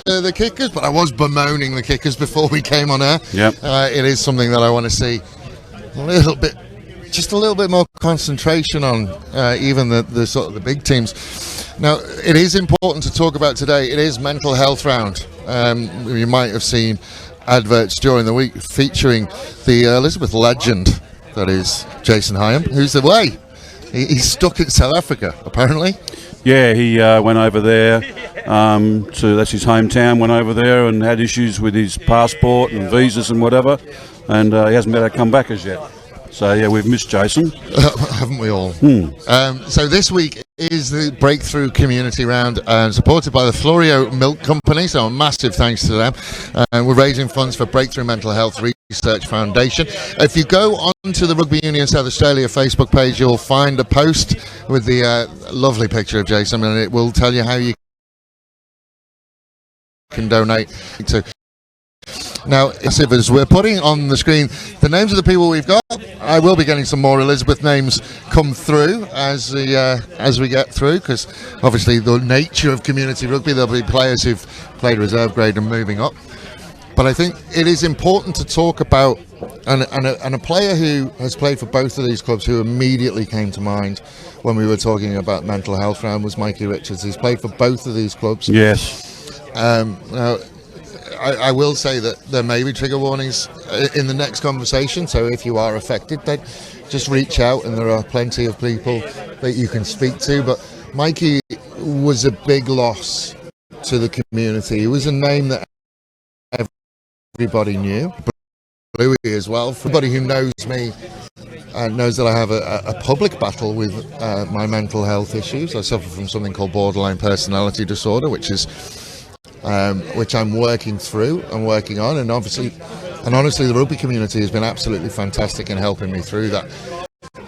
the kickers, but I was bemoaning the kickers before we came on air. Yep. It is something that I want to see just a little bit more concentration on, even the sort of the big teams. Now, it is important to talk about today. It is Mental Health Round. You might have seen adverts during the week featuring the Elizabeth legend, that is Jason Hyam, who's away. He's stuck in South Africa, apparently. Yeah, he went over there that's his hometown, went over there and had issues with his passport and visas and whatever, and he hasn't been able to come back as yet. So, yeah, we've missed Jason. Haven't we all? So this week is the Breakthrough Community Round, supported by the Florio Milk Company, so a massive thanks to them. We're raising funds for Breakthrough Mental Health Research Foundation. If you go onto the Rugby Union South Australia Facebook page, you'll find a post with the lovely picture of Jason, and it will tell you how you can donate to. Now, as we're putting on the screen the names of the people we've got, I will be getting some more Elizabeth names come through as we get through, because obviously the nature of community rugby, there'll be players who've played reserve grade and moving up. But I think it is important to talk about, and a player who has played for both of these clubs who immediately came to mind when we were talking about Mental Health Round was Mikey Richards. He's played for both of these clubs. Yes. Now, I will say that there may be trigger warnings in the next conversation, so if you are affected, then just reach out, and there are plenty of people that you can speak to. But Mikey was a big loss to the community. He was a name that everybody knew. Bluey as well. For everybody who knows me knows that I have a public battle with my mental health issues. I suffer from something called borderline personality disorder, which I'm working through and working on, and honestly, the rugby community has been absolutely fantastic in helping me through that.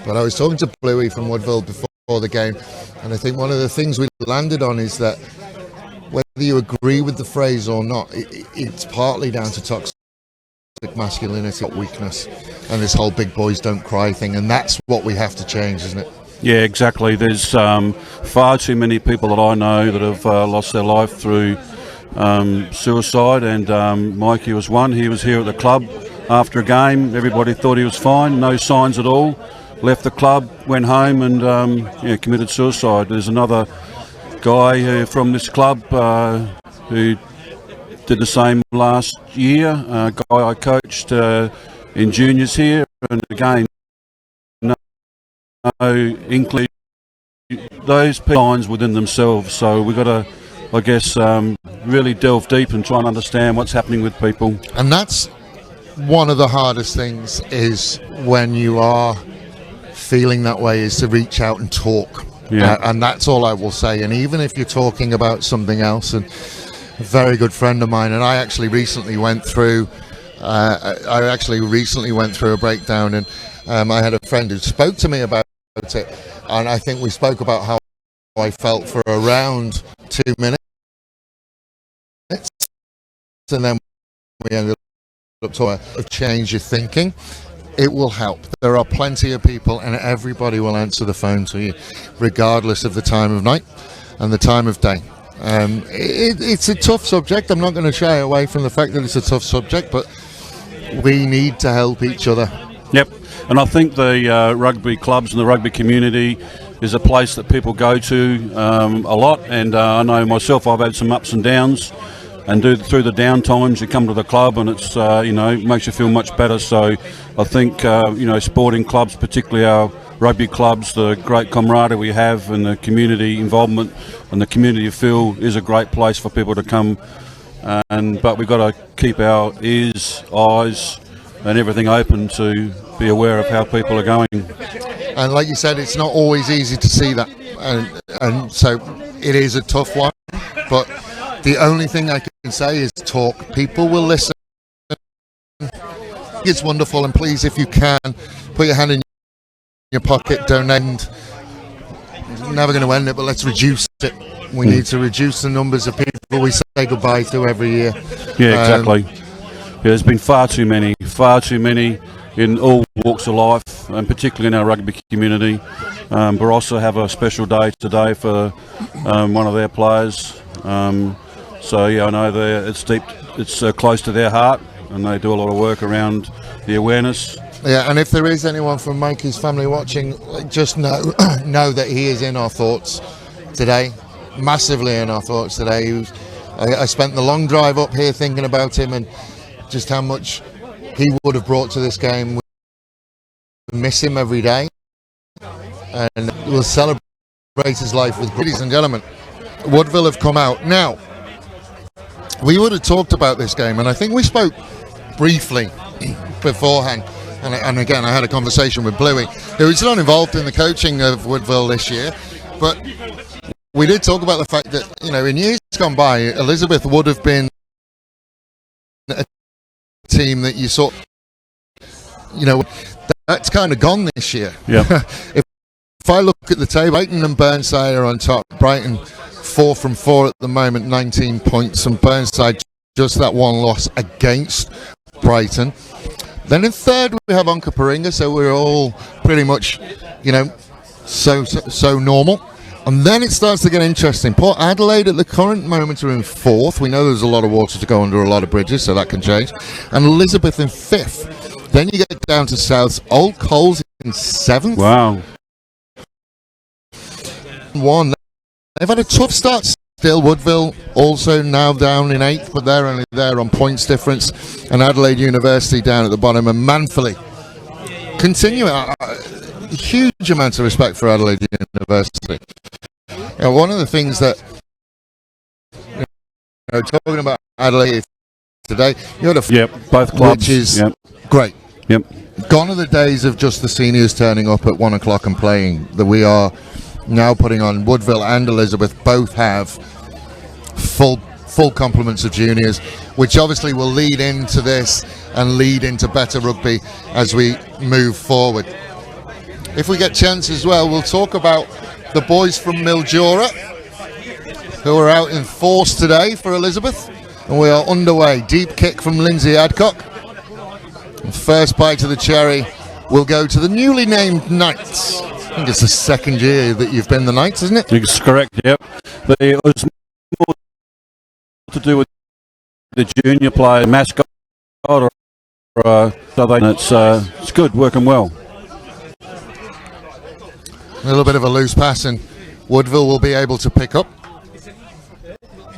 But I was talking to Bluey from Woodville before the game, and I think one of the things we landed on is that whether you agree with the phrase or not, it's partly down to toxic masculinity, weakness, and this whole big boys don't cry thing, and that's what we have to change, isn't it? Yeah, exactly. There's far too many people that I know that have lost their life through suicide, and Mikey was one. He was here at the club after a game. Everybody thought he was fine, no signs at all. Left the club, went home, and committed suicide. There's another guy from this club who did the same last year. A guy I coached in juniors here, and again, no inkling. Those signs within themselves. So we've got to, I guess, really delve deep and try and understand what's happening with people. And that's one of the hardest things, is when you are feeling that way, is to reach out and talk. Yeah. And that's all I will say. And even if you're talking about something else, and a very good friend of mine, and I actually recently went through a breakdown, and I had a friend who spoke to me about it, and I think we spoke about how I felt for around 2 minutes, and then we ended up talking about change your thinking. It will help. There are plenty of people, and everybody will answer the phone to you, regardless of the time of night and the time of day. It's a tough subject. I'm not going to shy away from the fact that it's a tough subject, but we need to help each other. Yep, and I think the rugby clubs and the rugby community is a place that people go to a lot, and I know myself, I've had some ups and downs, and through the down times you come to the club, and it's makes you feel much better. So I think sporting clubs, particularly our rugby clubs, the great camaraderie we have and the community involvement and the community feel is a great place for people to come. But we've got to keep our ears, eyes and everything open to be aware of how people are going. And like you said, it's not always easy to see that, and so it is a tough one, but the only thing I can say is talk. People will listen. It's wonderful, and please, if you can, put your hand in your pocket, donate. Never going to end it, but let's reduce it. We need to reduce the numbers of people we say goodbye to every year. Yeah, exactly. There's been far too many in all walks of life, and particularly in our rugby community. Barossa have a special day today for one of their players. So yeah, I know it's deep, it's close to their heart, and they do a lot of work around the awareness. Yeah, and if there is anyone from Mikey's family watching, just know know that he is in our thoughts today, massively in our thoughts today. I spent the long drive up here thinking about him and just how much he would have brought to this game. We miss him every day, and we'll celebrate his life with, ladies and gentlemen, Woodville have come out. Now, we would have talked about this game, and I think we spoke briefly beforehand. And again, I had a conversation with Bluey, who is not involved in the coaching of Woodville this year, but we did talk about the fact that, you know, in years gone by, Elizabeth would have been a team that you sort, you know, that's kind of gone this year. Yeah. If I look at the table, Brighton and Burnside are on top. Brighton 4 from 4 at the moment, 19 points, and Burnside just that one loss against Brighton. Then in third we have Onkaparinga, so we're all pretty much, you know, so normal. And then it starts to get interesting. Port Adelaide at the current moment are in fourth. We know there's a lot of water to go under a lot of bridges, so that can change. And Elizabeth in fifth. Then you get down to South's. Old Coles in seventh. Wow. One. They've had a tough start still. Woodville also now down in eighth, but they're only there on points difference. And Adelaide University down at the bottom. And manfully continue. Huge amounts of respect for Adelaide University. Now, one of the things that, you know, talking about Adelaide today, you had both clubs, which is great. Yep. Gone are the days of just the seniors turning up at 1 o'clock and playing. That we are now putting on. Woodville and Elizabeth both have full complements of juniors, which obviously will lead into this and lead into better rugby as we move forward. If we get chance as well, we'll talk about the boys from Mildura who are out in force today for Elizabeth, and we are underway. Deep kick from Lindsay Adcock. And first bite of the cherry will go to the newly named Knights. I think it's the second year that you've been the Knights, isn't it? It's correct, yep. It was more to do with the junior player mascot, so it's good, working well. A little bit of a loose pass, and Woodville will be able to pick up.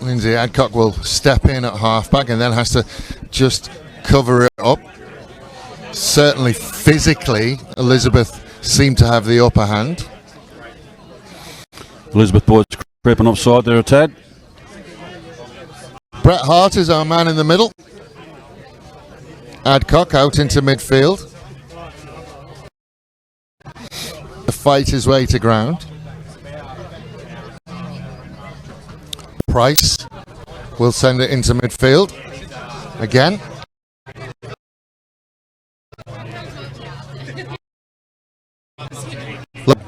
Lindsay Adcock will step in at halfback and then has to just cover it up. Certainly physically, Elizabeth seemed to have the upper hand. Elizabeth boys creeping offside there a tad. Brett Hart is our man in the middle. Adcock out into midfield. Fight his way to ground. Price will send it into midfield again.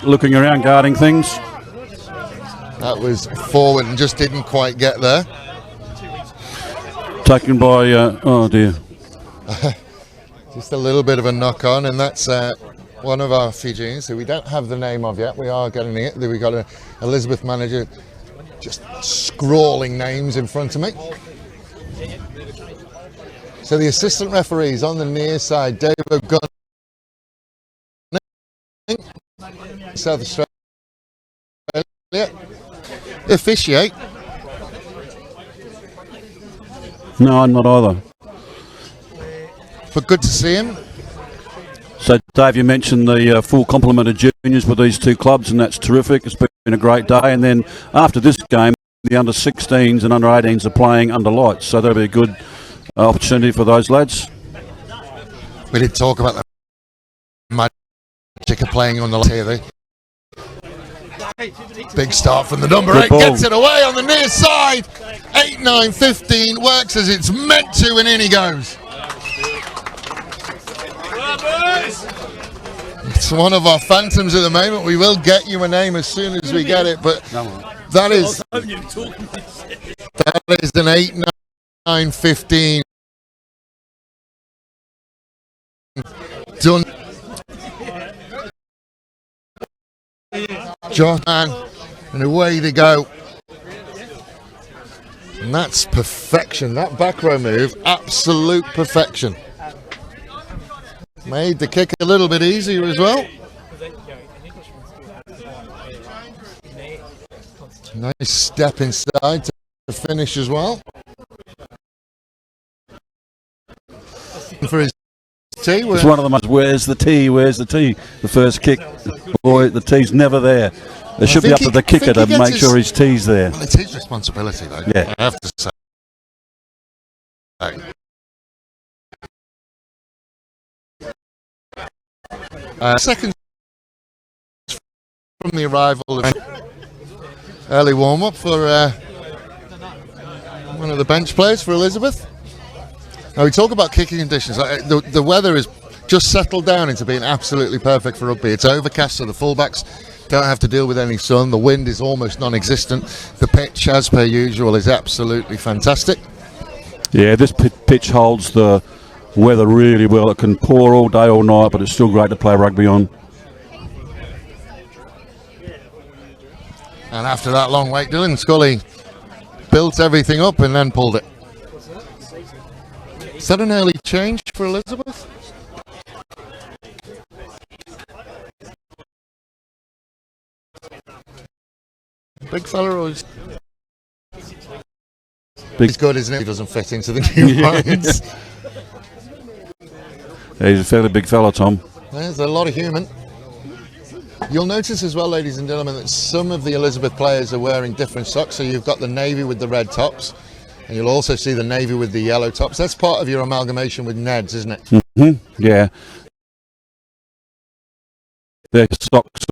Looking around, guarding things. That was forward and just didn't quite get there. Taken by, oh dear. Just a little bit of a knock on, and that's one of our Fijians who we don't have the name of yet. We are getting it. We've got an Elizabeth manager just scrawling names in front of me. So the assistant referees on the near side, Dave O'Gunn, South Australia, officiate. No, I'm not either. But good to see him. So, Dave, you mentioned the full complement of juniors with these two clubs, and that's terrific. It's been a great day. And then after this game, the under-16s and under-18s are playing under lights, so that'll be a good opportunity for those lads. We did talk about the magic of playing on the lights here. Big start from the number 8, gets it away on the near side. 8-9-15, works as it's meant to, and in he goes. It's one of our phantoms at the moment. We will get you a name as soon as we get it, but that is an 8-9-15 done. John, and away they go. And that's perfection. That back row move, absolute perfection. Made the kick a little bit easier as well. Nice step inside to finish as well. For his tee. It's one of the most, where's the tee, where's the tee? The first kick, boy, the tee's never there. It should be up to the kicker to make sure his tee's there. Well, it's his responsibility, though. Yeah. I have to say. Seconds from the arrival of early warm-up for one of the bench players for Elizabeth. Now, we talk about kicking conditions. The weather has just settled down into being absolutely perfect for rugby. It's overcast, so the fullbacks don't have to deal with any sun. The wind is almost non-existent. The pitch, as per usual, is absolutely fantastic. Yeah, this pitch holds the weather really well. It can pour all day, all night, but it's still great to play rugby on. And after that long wait, Dylan Scully built everything up and then pulled it. Is that an early change for Elizabeth? Big fella always. He's good, isn't it? He doesn't fit into the new lines. Yeah, he's a fairly big fella, Tom. There's a lot of human. You'll notice as well, ladies and gentlemen, that some of the Elizabeth players are wearing different socks. So you've got the navy with the red tops, and you'll also see the navy with the yellow tops. That's part of your amalgamation with Ned's, isn't it? Mm-hmm. Yeah. Their socks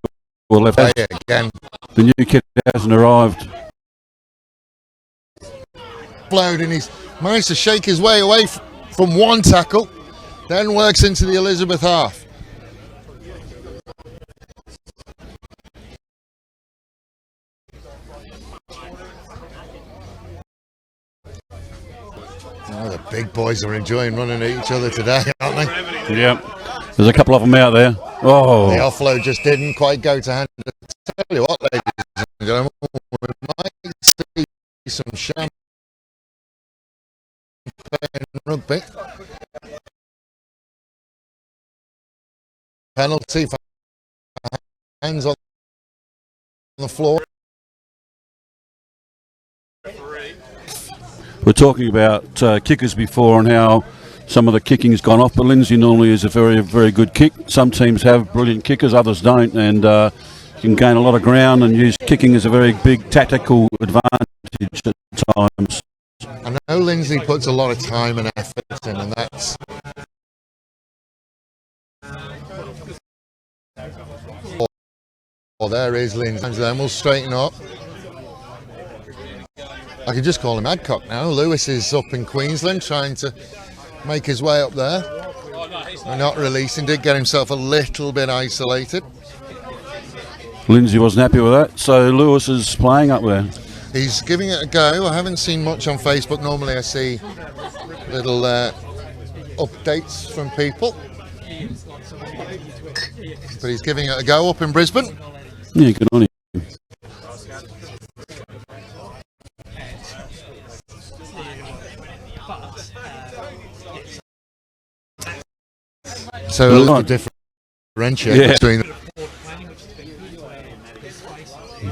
were left out. Again. The new kit hasn't arrived. Flowed, and he's managed to shake his way away from one tackle, then works into the Elizabeth half. Oh, the big boys are enjoying running at each other today, aren't they? Yeah. There's a couple of them out there. Oh. The offload just didn't quite go to hand. I tell you what, ladies and gentlemen, we might see some champagne rugby. Penalty for hands on the floor. We're talking about kickers before and how some of the kicking's gone off, but Lindsay normally is a very, very good kick. Some teams have brilliant kickers, others don't, and you can gain a lot of ground and use kicking as a very big tactical advantage at times. I know Lindsay puts a lot of time and effort in, and that's... Oh, there is Lindsay. Then we'll straighten up. I could just call him Adcock now. Lewis is up in Queensland trying to make his way up there. We're not releasing, did get himself a little bit isolated. Lindsay wasn't happy with that, so Lewis is playing up there. He's giving it a go. I haven't seen much on Facebook. Normally I see little updates from people. But he's giving it a go up in Brisbane. Yeah, good on him. So a little differentiate between them.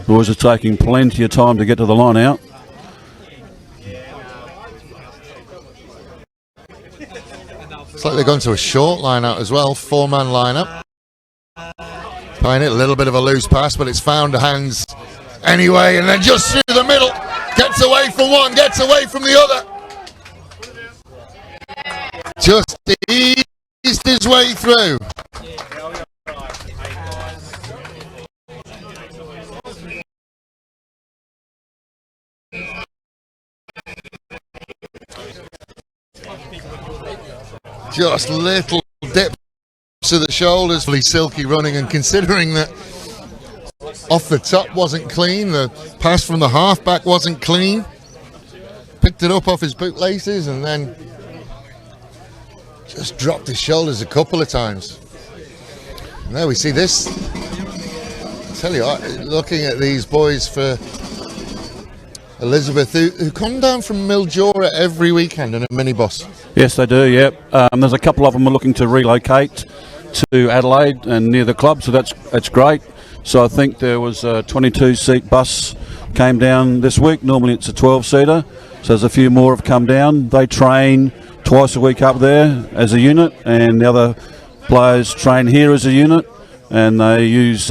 Boys are taking plenty of time to get to the line out. It's like they've gone to a short line out as well, 4-man lineup. Playing it a little bit of a loose pass, but it's found hands anyway, and then just through the middle, gets away from one, gets away from the other. Just eased his way through. Just little dips to the shoulders, really silky running, and considering that off the top wasn't clean, the pass from the halfback wasn't clean, picked it up off his bootlaces and then just dropped his shoulders a couple of times. And there we see this. I tell you what, looking at these boys for Elizabeth, who come down from Mildura every weekend in a minibus. Yes, they do, yep. There's a couple of them are looking to relocate to Adelaide and near the club, so that's great. So I think there was a 22-seat bus came down this week. Normally it's a 12-seater, so there's a few more have come down. They train twice a week up there as a unit, and the other players train here as a unit, and they use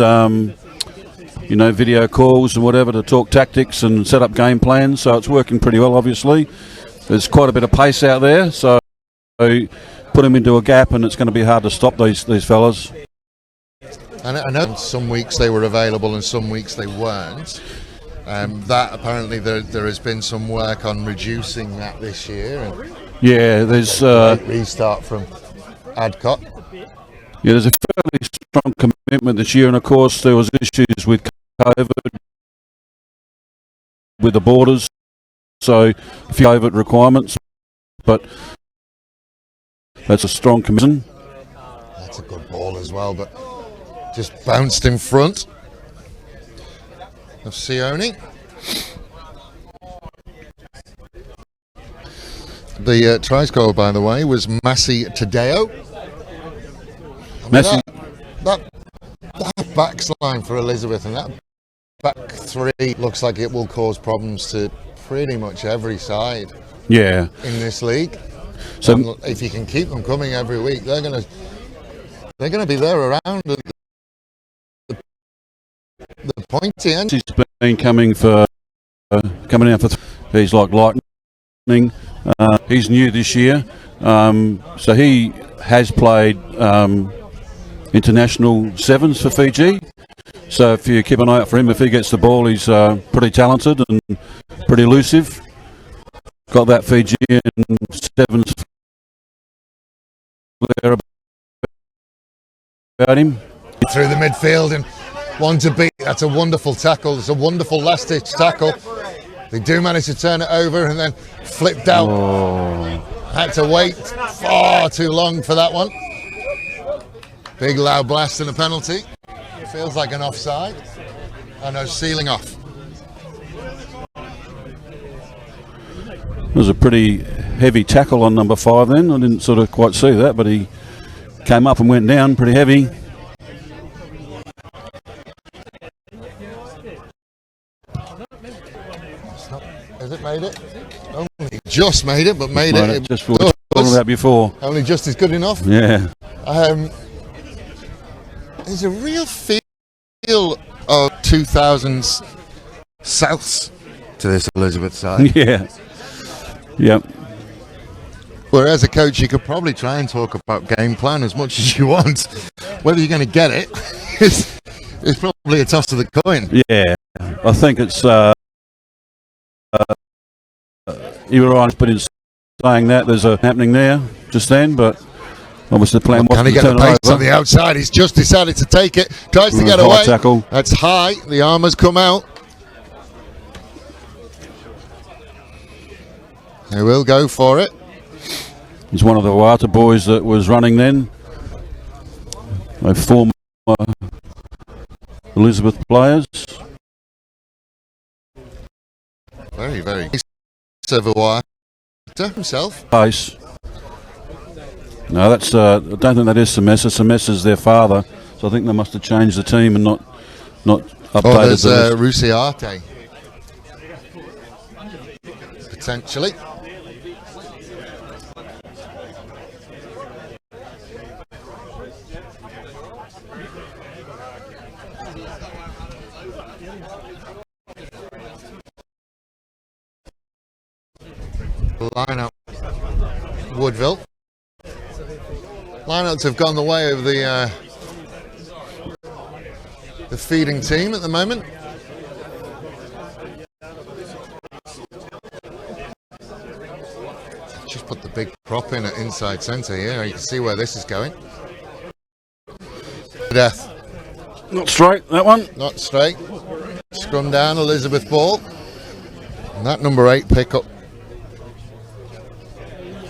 video calls and whatever to talk tactics and set up game plans. So it's working pretty well. Obviously, there's quite a bit of pace out there, so put them into a gap, and it's going to be hard to stop these fellas. And I know some weeks they were available and some weeks they weren't. That apparently there has been some work on reducing that this year. And yeah, there's restart from Adcock. Yeah, there's a fairly strong commitment this year, and of course there was issues with COVID, with the borders, so a few COVID requirements, but that's a strong commitment. That's a good ball as well, but just bounced in front of Sione. The try scorer, by the way, was Massi Tadeo. That backsline for Elizabeth and that back three looks like it will cause problems to pretty much every side. Yeah. In this league. So if you can keep them coming every week, they're gonna be there around the pointy end. He's been coming out for he's like lightning. He's new this year, so he has played international sevens for Fiji. So if you keep an eye out for him, if he gets the ball, he's pretty talented and pretty elusive. Got that Fijian sevens flair about him. Through the midfield and one to beat. That's a wonderful tackle. It's a wonderful last-ditch tackle. They do manage to turn it over and then flipped out. Oh. Had to wait far too long for that one. Big loud blast and a penalty. Feels like an offside. Oh no, sealing off. It was a pretty heavy tackle on number 5 then. I didn't sort of quite see that, but he came up and went down pretty heavy. Has it made it? Only just made it, but made it. Just what we talked about before. Only just is good enough. Yeah. There's a real feel of 2000s Souths to this Elizabeth side. Yeah. Yep. Whereas a coach, you could probably try and talk about game plan as much as you want. Whether you're going to get it is probably a toss of the coin. Yeah. I think it's you were right in saying that there's a happening there just then, but obviously the plan was to turn the pace on the outside. He's just decided to take it. Tries to get away. Tackle. That's high. The arm has come out. They will go for it. He's one of the Wata boys that was running then. A former Elizabeth players. Very, very nice of a Wata himself. Pace. No, that's. I don't think that is Semessa. Semessa's their father, so I think they must have changed the team and not updated. Oh, there's Rusiate. Potentially. Line-up Woodville. Lineouts have gone the way of the feeding team at the moment. Just put the big prop in at inside centre here. You can see where this is going. Death. Not straight, that one. Not straight. Scrum down, Elizabeth ball. And that number 8 pick-up.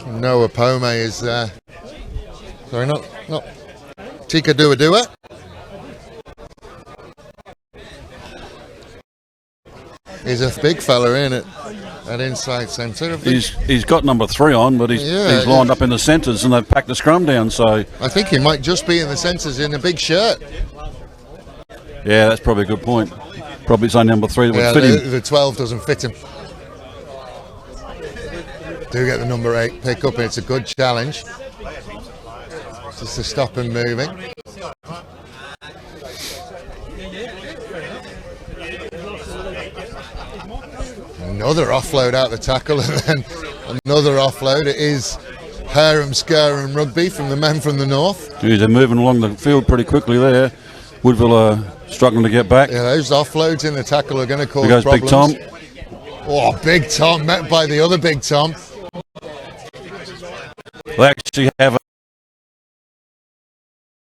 Noah Pome is sorry, not Tika Dua. He's a big fella in at inside centre. He's got number 3 on, but he's lined up in the centres and they've packed the scrum down. So I think he might just be in the centres in a big shirt. Yeah, that's probably a good point. Probably it's only number 3 that would fit him. The 12 doesn't fit him. Do get the number 8 pick up, and it's a good challenge. Just to stop him moving. Another offload out the tackle, and then another offload. It is Harem Scarum Rugby from the men from the north. Geez, they're moving along the field pretty quickly there. Woodville are struggling to get back. Yeah, those offloads in the tackle are going to cause there goes problems. Big Tom. Oh, Big Tom met by the other Big Tom. They actually have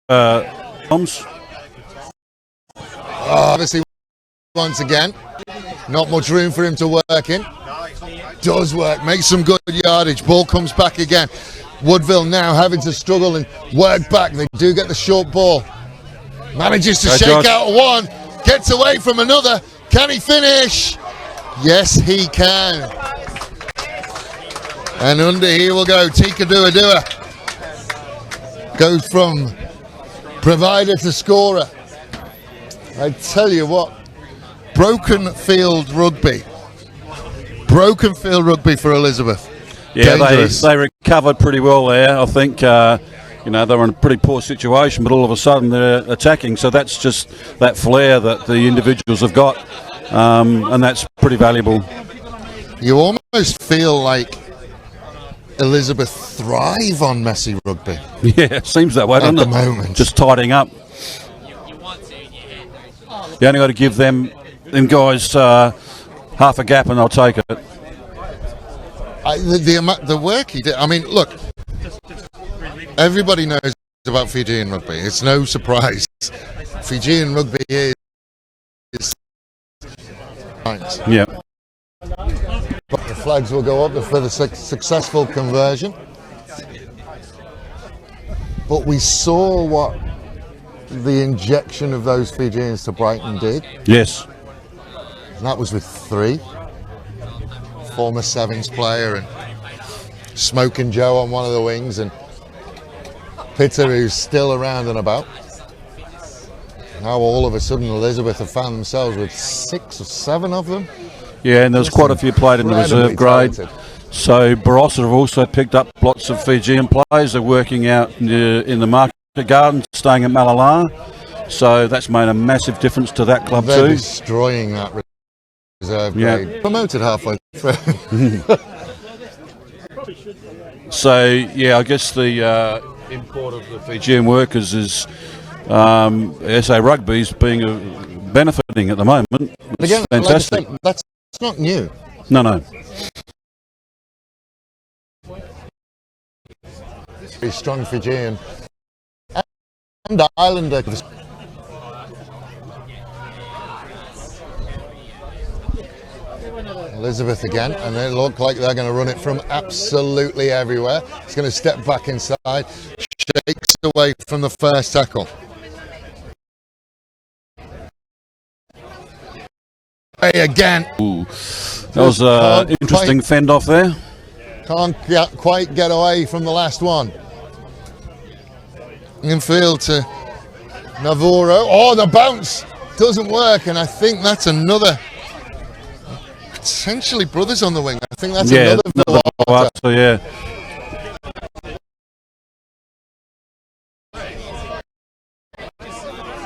Toms. Obviously, once again, not much room for him to work in. Does work, makes some good yardage. Ball comes back again. Woodville now having to struggle and work back. They do get the short ball. Manages to shake out one. Gets away from another. Can he finish? Yes, he can. And under here will go Tika Dua Dua. Goes from provider to scorer. I tell you what, broken field rugby for Elizabeth. Yeah, they recovered pretty well there. I think they were in a pretty poor situation, but all of a sudden they're attacking. So that's just that flair that the individuals have got, and that's pretty valuable. You almost feel like Elizabeth thrive on messy rugby. Yeah, it seems that way, doesn't it? At the moment. Just tidying up. You only got to give them guys half a gap and they'll take it. The work he did, I mean, look, everybody knows about Fijian rugby. It's no surprise. Fijian rugby is... Yeah. But the flags will go up for the successful conversion. But we saw what the injection of those Fijians to Brighton did. Yes. And that was with 3. Former Sevens player and Smoking Joe on one of the wings, and Pitter, who's still around and about. Now all of a sudden Elizabeth have found themselves with 6 or 7 of them. Yeah, and there's quite a few played in the reserve grade. Talented. So Barossa have also picked up lots of Fijian players. They're working out in the market garden, staying at Malala. So that's made a massive difference to that club They're too. destroying that reserve grade. Promoted halfway through. So yeah, I guess the import of the Fijian workers is SA Rugby's benefiting at the moment. It's again, fantastic. like I said, that's not new. No. Very strong Fijian and Islander. Elizabeth again, and they look like they're going to run it from absolutely everywhere. It's going to step back inside, shakes away from the first tackle. Hey, again. Ooh, that was an interesting fend off there. Can't quite get away from the last one. Infield to Navarro. Oh, the bounce doesn't work, and I think that's another. Potentially brothers on the wing. I think that's another Villata, yeah.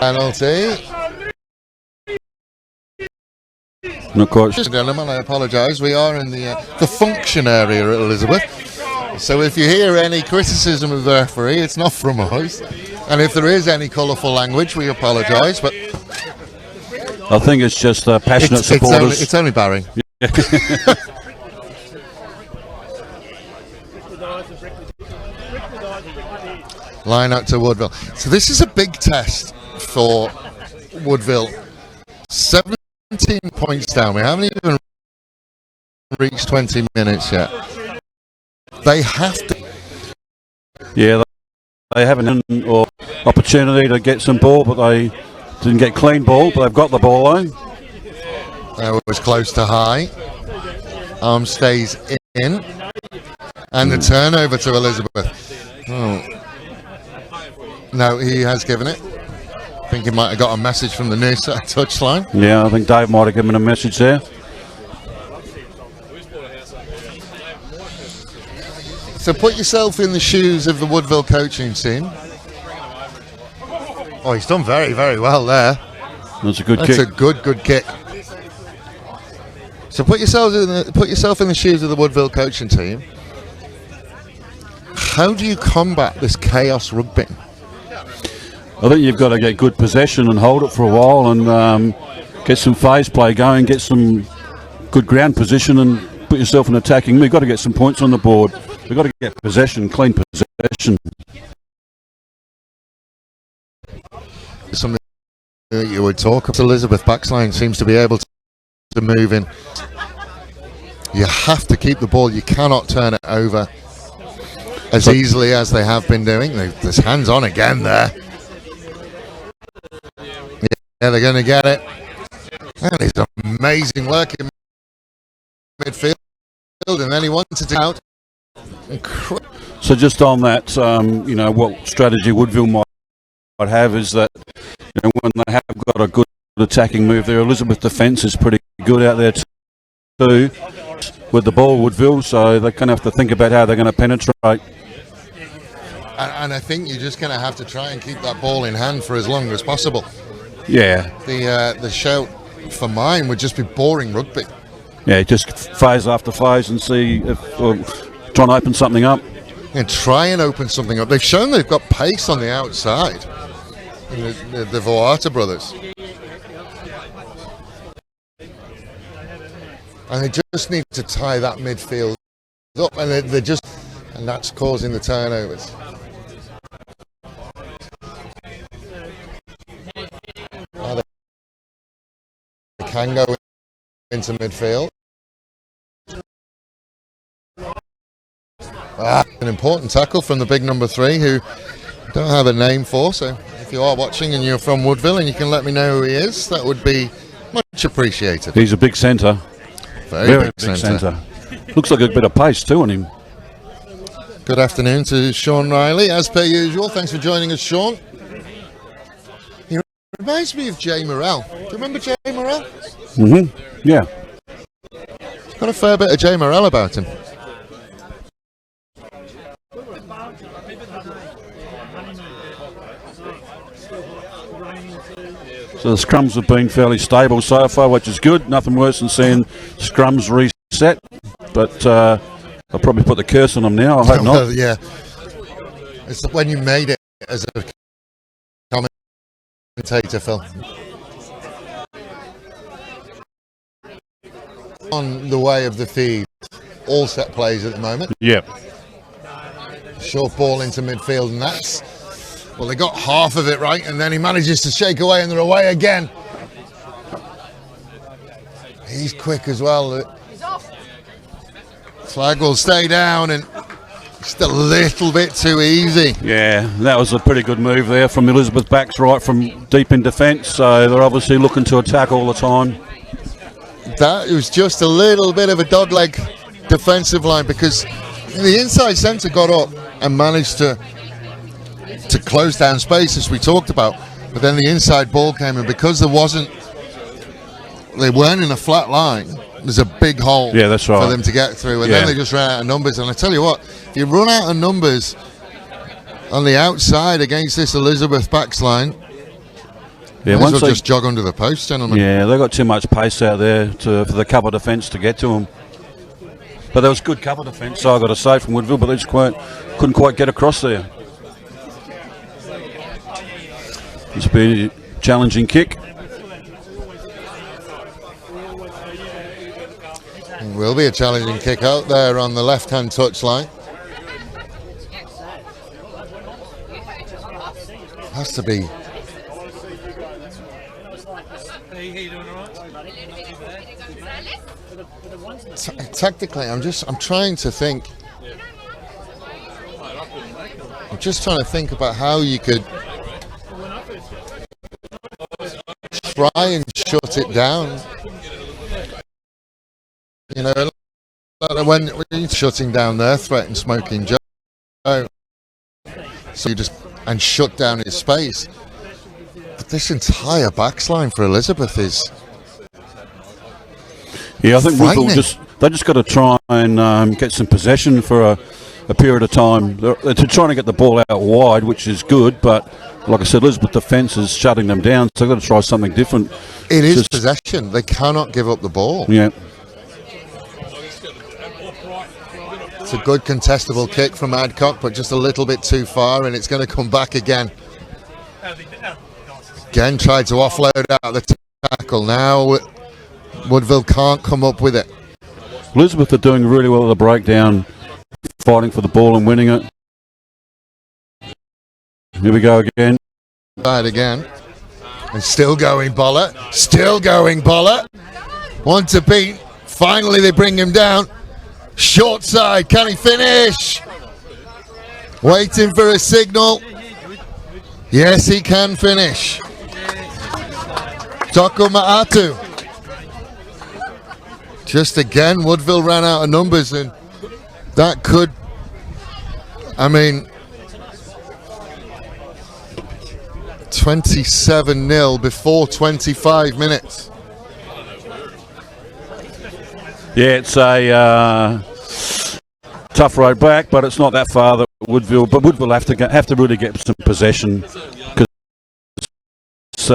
Penalty. Not quite. Gentlemen, I apologise. We are in the function area at Elizabeth. So if you hear any criticism of the referee, it's not from us. And if there is any colourful language, we apologise. But I think it's just passionate supporters. It's only Barry. Line out to Woodville. So this is a big test for Woodville. 17 points down. We haven't even reached 20 minutes yet. They have to. Yeah, they have an opportunity to get some ball, but they didn't get clean ball. But they've got the ball though. That was close to high. Arm stays in. And the turnover to Elizabeth. Oh. No, he has given it. I think he might have got a message from the near side touchline. Yeah, I think Dave might have given a message there. So put yourself in the shoes of the Woodville coaching team. Oh, he's done very, very well there. That's a good kick. That's a good kick. So put yourself in the shoes of the Woodville coaching team. How do you combat this chaos rugby? I think you've got to get good possession and hold it for a while and get some phase play going, get some good ground position and put yourself in attacking. We've got to get some points on the board. We've got to get possession, clean possession. Something that you would talk about. Elizabeth backsline seems to be able to move in. You have to keep the ball. You cannot turn it over as easily as they have been doing. There's hands on again there. Yeah, they're going to get it. That is amazing work in midfield, and then he wants it out. So just on that, what strategy Woodville might have is that when they have got a good attacking move there, Elizabeth defence is pretty good out there too with the ball, Woodville, so they're going to have to think about how they're going to penetrate. And I think you're just going to have to try and keep that ball in hand for as long as possible. Yeah. The shout for mine would just be boring rugby. Yeah, just phase after phase and see if try and open something up. And try and open something up. They've shown they've got pace on the outside. The Voata brothers. And they just need to tie that midfield up, and and that's causing the turnovers. They can go into midfield. An important tackle from the big number 3, who I don't have a name for, so if you are watching and you're from Woodville and you can let me know who he is, that would be much appreciated. He's a big centre. Very big centre. Looks like a bit of pace too on him. Good afternoon to Sean Riley, as per usual. Thanks for joining us, Sean. He reminds me of Jay Morrell. Do you remember Jay Morrell? Mm-hmm. Yeah. Got a fair bit of Jay Morrell about him. So the scrums have been fairly stable so far, which is good. Nothing worse than seeing scrums reset. But I'll probably put the curse on them now. I hope not. Yeah. It's when you made it as a commentator, Phil. On the way of the feed, all set plays at the moment. Yeah. Short ball into midfield, and that's... Well, they got half of it right, and then he manages to shake away, and they're away again. He's quick as well. Flag will stay down, and just a little bit too easy. Yeah, that was a pretty good move there from Elizabeth Backs right from deep in defence, so they're obviously looking to attack all the time. That was just a little bit of a dogleg defensive line, because the inside centre got up and managed to close down space, as we talked about, but then the inside ball came, and because they weren't in a flat line, there's a big hole for them to get through, and then they just ran out of numbers. And I tell you what, if you run out of numbers on the outside against this Elizabeth backs line, once they just jog under the post, gentlemen. Yeah, they've got too much pace out there for the cover defence to get to them. But there was good cover defence, so I've got to say, from Woodville, but they just couldn't quite get across there. It's been a challenging kick. It will be a challenging kick out there on the left-hand touchline. Has to be. Tactically, I'm trying to think. I'm just trying to think about how you could try and shut it down. You know, when he's shutting down their threat and smoking Joe, so you just and shut down his space. But this entire backsline for Elizabeth is I think Woodville they just got to try and get some possession for a period of time. They're trying to get the ball out wide, which is good, but like I said, Elizabeth defence is shutting them down, so they've got to try something different. It is possession. They cannot give up the ball. Yeah. It's a good contestable kick from Adcock, but just a little bit too far, and it's going to come back again. Again, tried to offload out the tackle. Now Woodville can't come up with it. Elizabeth are doing really well at the breakdown, fighting for the ball and winning it. Here we go again. Right again. And still going Boller. Still going Boller. One to beat. Finally they bring him down. Short side. Can he finish? Waiting for a signal. Yes, he can finish. Toko Ma'atu. Just again, Woodville ran out of numbers, and that could, I mean, 27-0 before 25 minutes. Yeah, it's a tough road back, but it's not that far that Woodville. But Woodville have to really get some possession because it's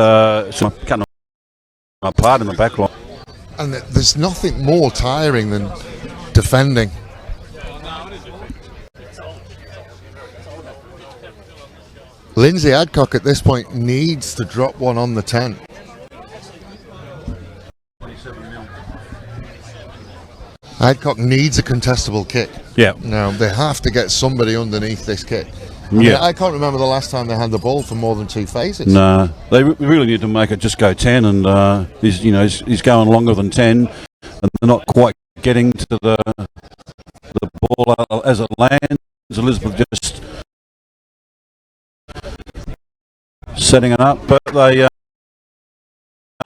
cutting apart in the back line. And there's nothing more tiring than defending. Lindsay Adcock at this point needs to drop one on the 10. Adcock needs a contestable kick. Yeah. Now, they have to get somebody underneath this kick. I can't remember the last time they had the ball for more than two phases. No, they really need to make it just go 10, and he's going longer than 10, and they're not quite getting to the ball as it lands. Elizabeth just setting it up, but they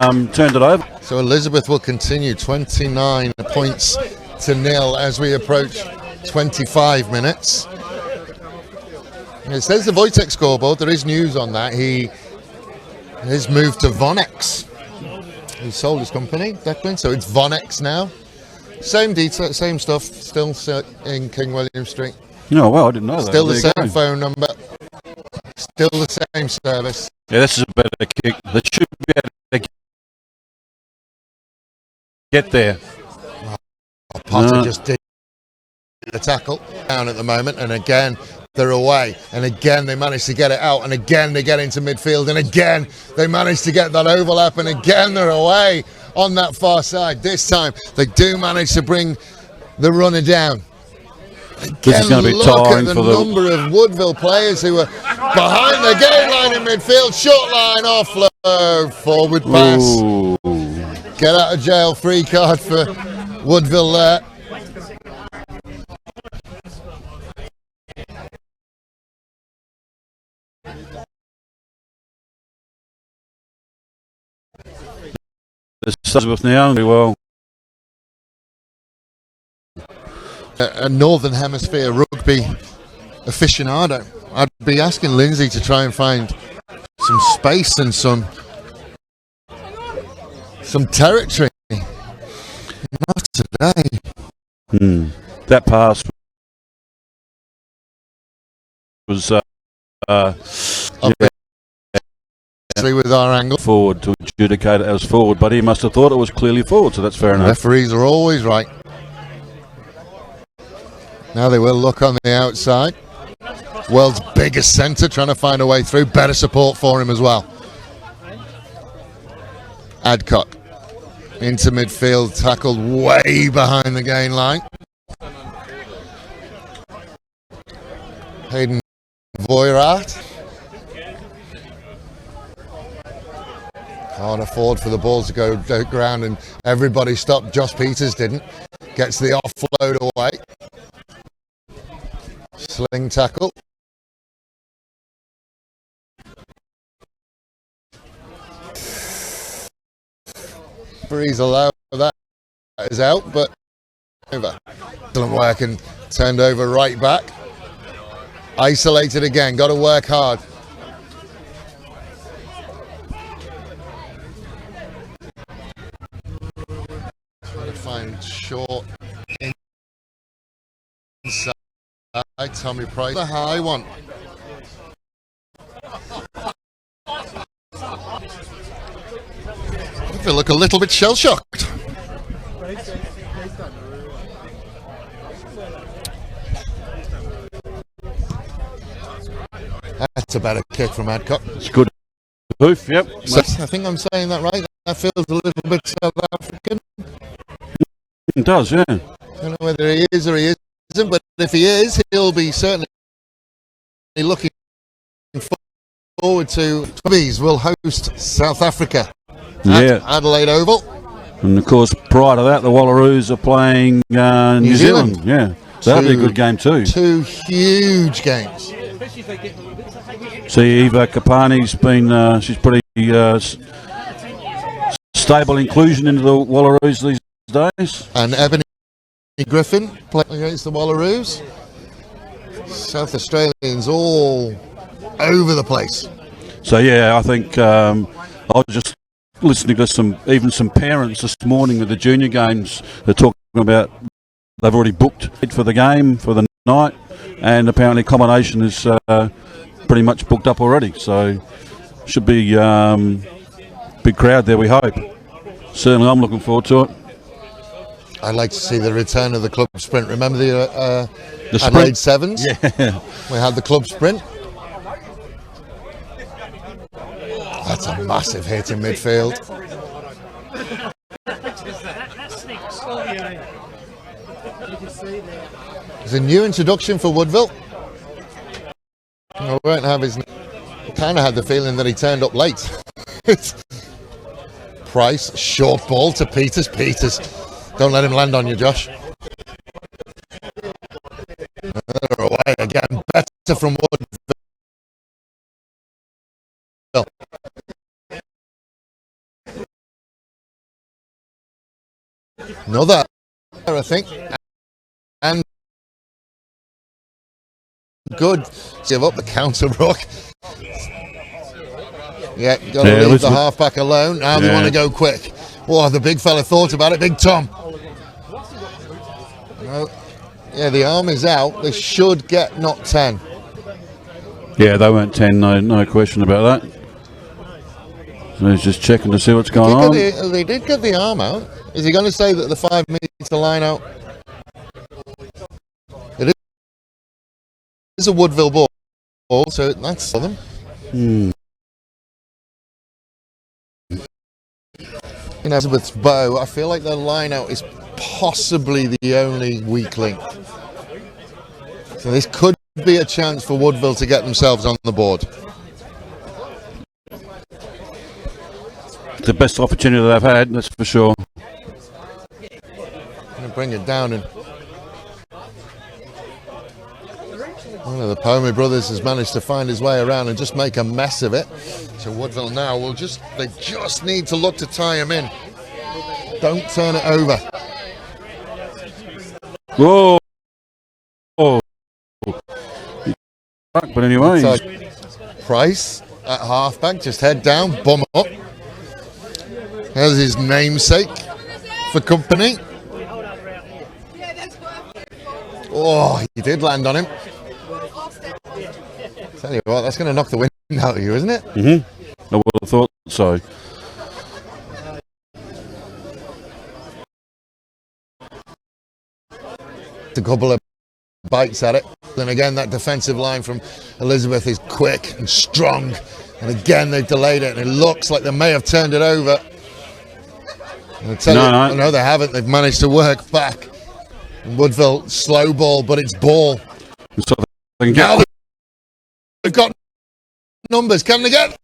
turned it over. So Elizabeth will continue 29 points to nil as we approach 25 minutes. It says the Wojtek scoreboard. There is news on that. He has moved to Vonex. He sold his company, Declan, so it's Vonex now. Same detail, same stuff. Still in King William Street. No, well, I didn't know that. Still the same phone number. Still the same service. Yeah, this is a better kick. They should be able to get there. Potter just did the tackle down at the moment, and again they're away, and again they manage to get it out, and again they get into midfield, and again they manage to get that overlap, and again they're away on that far side. This time they do manage to bring the runner down. Again, this is going to be tiring at the for the number of Woodville players who are behind the game line in midfield. Short line offload, forward pass. Ooh. Get out of jail free card for Woodville there. This Elizabeth now very well. A Northern Hemisphere rugby aficionado. I'd be asking Lindsay to try and find some space and some territory. Not today. That pass was with our angle forward to adjudicate it as forward, but he must have thought it was clearly forward, so that's fair enough. Referees are always right. Now they will look on the outside. World's biggest centre trying to find a way through. Better support for him as well. Adcock into midfield, tackled way behind the gain line. Hayden Voirat. Can't afford for the balls to go ground, and everybody stopped. Josh Peters didn't. Gets the offload away. Sling tackle. Referees allow that is out, but over. Doesn't work and turned over right back. Isolated again, got to work hard. Trying to find short inside. Tommy Price, the high one. They look a little bit shell-shocked. That's a better kick from Adcock. It's good. Hoof, yep. So, I think I'm saying that right. That feels a little bit South African. It does, yeah. I don't know whether he is or he isn't, but if he is, he'll be certainly looking forward to. Tubbies will host South Africa at Adelaide Oval. And of course, prior to that, the Wallaroos are playing New Zealand. Yeah, so that'll be a good game too. Two huge games. See, Eva Kapani's been, she's pretty stable inclusion into the Wallaroos these days. And Ebony Griffin playing against the Wallaroos. South Australians all over the place. So yeah, I think I was just listening to some parents this morning with the junior games. They're talking about they've already booked for the game for the night, and apparently accommodation is pretty much booked up already. So should be big crowd there, we hope. Certainly, I'm looking forward to it. I'd like to see the return of the club sprint. Remember the sprint? Adelaide Sevens? Yeah. We had the club sprint. That's a massive hit in midfield. It's a new introduction for Woodville. I won't have his. Kind of had the feeling that he turned up late. Price, short ball to Peters. Peters, don't let him land on you, Josh. Another away again. Better from Woodville. Another, I think, and good. Give up the counter ruck. Yeah, got to leave the halfback alone. Now they want to go quick. Oh, the big fella thought about it. Big Tom. Yeah, the arm is out. They should get not 10. Yeah, they weren't 10. No question about that. So he's just checking to see what's going on. They did get the arm out. Is he going to say that the 5 metre line out? It is a Woodville ball, so that's for them. In Elizabeth's bow, I feel like their line out is possibly the only weak link. So this could be a chance for Woodville to get themselves on the board. The best opportunity they've had, that's for sure. Going to bring it down, and one of the Pomey brothers has managed to find his way around and just make a mess of it. So Woodville now will they just need to look to tie him in. Don't turn it over. Whoa! Oh. But anyway, Price at halfback, just head down, bum up. There's his namesake for company. Oh, he did land on him. Tell you what, that's going to knock the wind out of you, isn't it? I would have thought so. A couple of bites at it. Then again, that defensive line from Elizabeth is quick and strong. And again, they've delayed it, and it looks like they may have turned it over. No, they haven't. They've managed to work back. And Woodville, slow ball, but it's ball. So now they've got numbers. Can they get?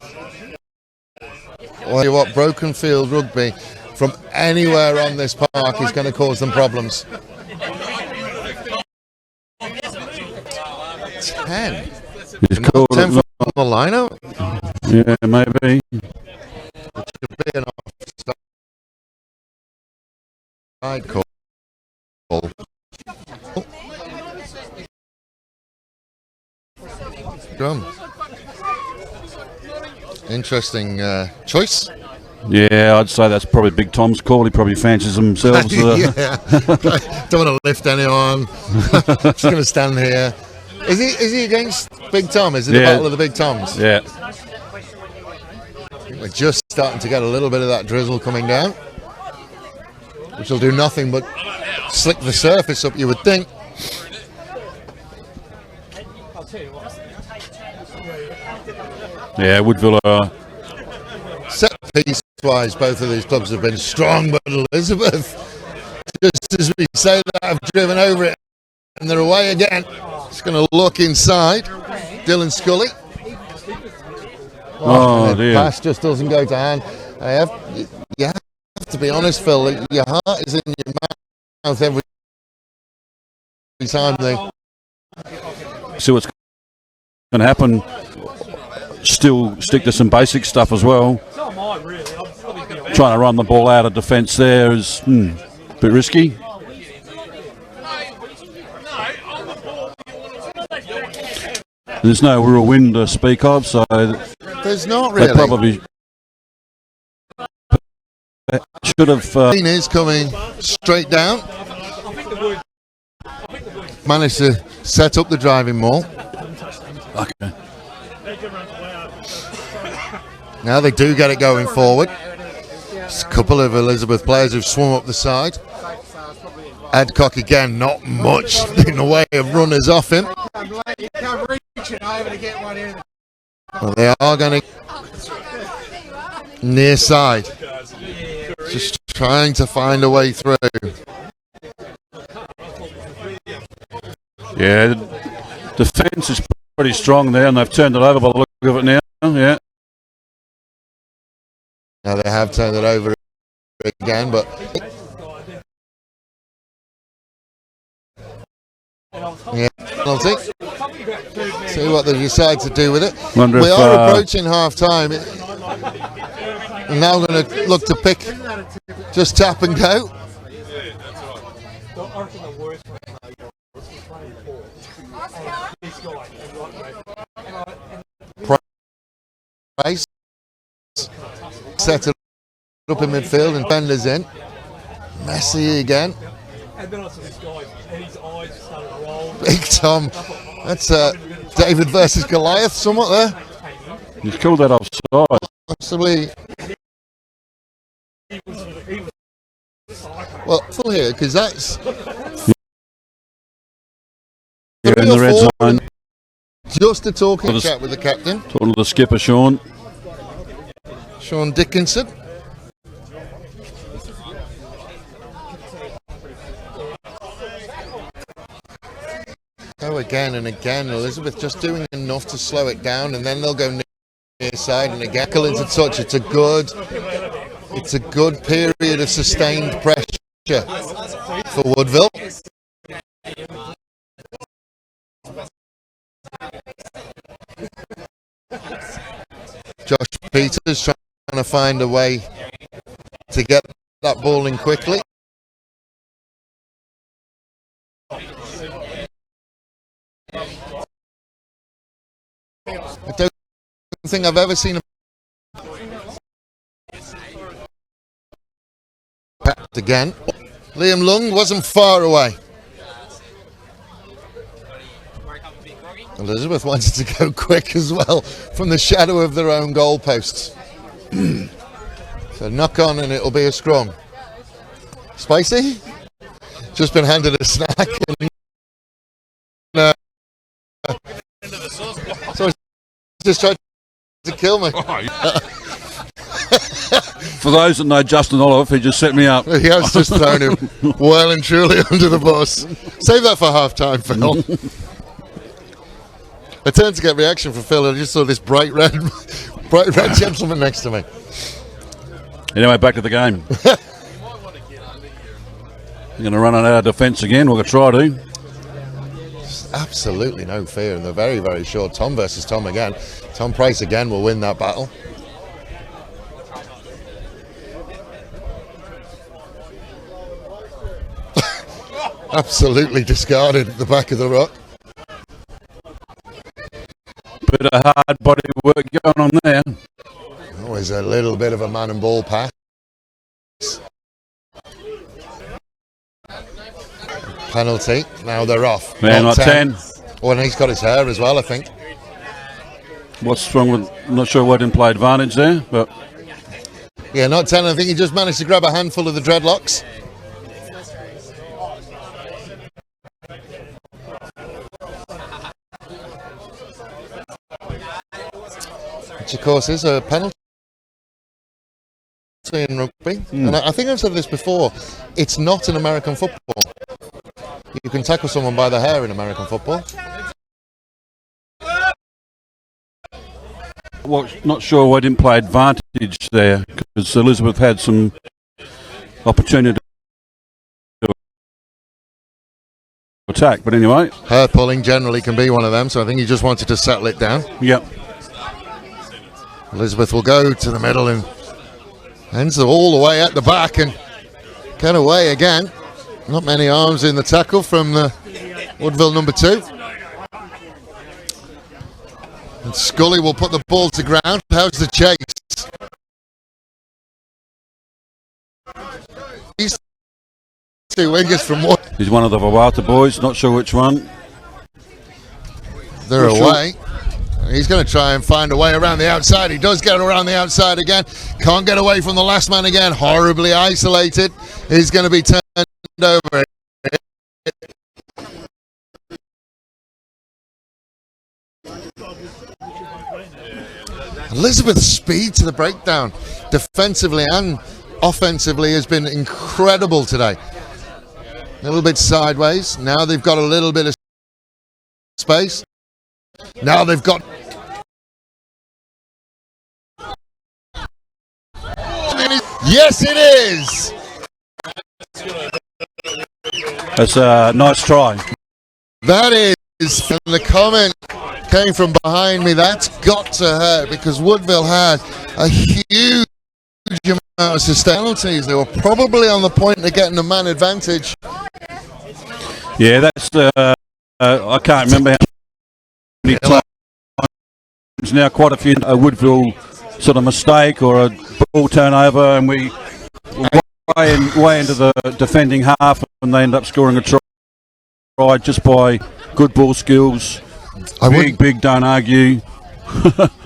I'll tell you what, broken field rugby from anywhere on this park is going to cause them problems. 10. He's called 10 from the line-out? Yeah, maybe. It should be an offside call. Drum. Interesting choice. Yeah, I'd say that's probably Big Tom's call. He probably fancies himself. Yeah. Don't want to lift anyone. Just going to stand here. Is he against Big Tom? Is it the battle of the Big Toms? Yeah. We're just starting to get a little bit of that drizzle coming down, which will do nothing but slick the surface up, you would think. Yeah, Woodville Set piece wise, both of these clubs have been strong, but Elizabeth, just as we say that, have driven over it and they're away again. It's going to look inside. Dylan Scully. Oh dear. Pass just doesn't go to hand. You have to be honest, Phil. Your heart is in your mouth every time they see what's going to happen. Still stick to some basic stuff as well. Trying to run the ball out of defence there is a bit risky. There's no real wind to speak of, so there's not really. They probably should have. Is coming straight down. Managed to set up the driving maul. Okay. Now they do get it going forward. There's a couple of Elizabeth players who've swum up the side. Adcock again, not much in the way of runners off him. Well, they are going to near side. Just trying to find a way through. Yeah, the defence is pretty strong there, and they've turned it over by the look of it now. Yeah. Now they have turned it over again, but yeah, penalty. See what they decide to do with it. We are approaching half time. And now we're going to look to pick, just tap and go. Price set it up in midfield and Bender's in. Messi again. Big Tom. That's David versus Goliath somewhat there. You've called that offside. Possibly. Well, full here, because that's... You're in the red zone. Just a talking chat with the captain. Talking to the skipper, Sean Dickinson. Go again and again. Elizabeth just doing enough to slow it down, and then they'll go near side and again. Into touch. It's a good period of sustained pressure for Woodville. Josh Peters trying to find a way to get that ball in quickly. I don't think I've ever seen a packed again. Liam Lung wasn't far away. Elizabeth wanted to go quick as well from the shadow of their own goalposts. So knock on and it'll be a scrum. Spicy? Just been handed a snack and so just tried to kill me. For those that know Justin Olive, he just set me up. He has just thrown him well and truly under the bus. Save that for half time, Phil. I turned to get reaction from Phil and I just saw this bright red gentleman next to me. Anyway, back to the game. You're going to run it out of defence again. We're going to try to. Absolutely no fear, and they're very, very short. Tom versus Tom again. Tom Price again will win that battle. Absolutely discarded at the back of the rock. Bit of hard body work going on there. Always a little bit of a man and ball pass. Penalty. Now they're off. Man, not 10. Oh, and he's got his hair as well, I think. What's wrong with... I'm not sure why I didn't play advantage there, but... Yeah, not 10. I think he just managed to grab a handful of the dreadlocks. Which, of course, is a penalty in rugby. And I think I've said this before. It's not in American football. You can tackle someone by the hair in American football. Well, not sure why I didn't play advantage there, because Elizabeth had some opportunity to attack. But anyway, Hair pulling generally can be one of them, so I think he just wanted to settle it down. Yep. Elizabeth will go to the middle and ends all the way at the back and get away again. Not many arms in the tackle from the Woodville number 2. And Scully will put the ball to ground. How's the chase? These 2 wingers from what? He's one of the Vawata boys, not sure which one. They're Not away. He's going to try and find a way around the outside. He does get around the outside again. Can't get away from the last man again. Horribly isolated. He's going to be turned over. Elizabeth's speed to the breakdown, defensively and offensively, has been incredible today. A little bit sideways. Now they've got a little bit of space. Now they've got... Yes, it is! That's a nice try. That is, and the comment came from behind me, that's got to hurt, because Woodville had a huge amount of sustained penalties. They were probably on the point of getting a man advantage. Yeah, that's... I can't remember how many times now, quite a few, a Woodville sort of mistake or a ball turnover, and we way into the defending half, and they end up scoring a try just by good ball skills. Big, don't argue.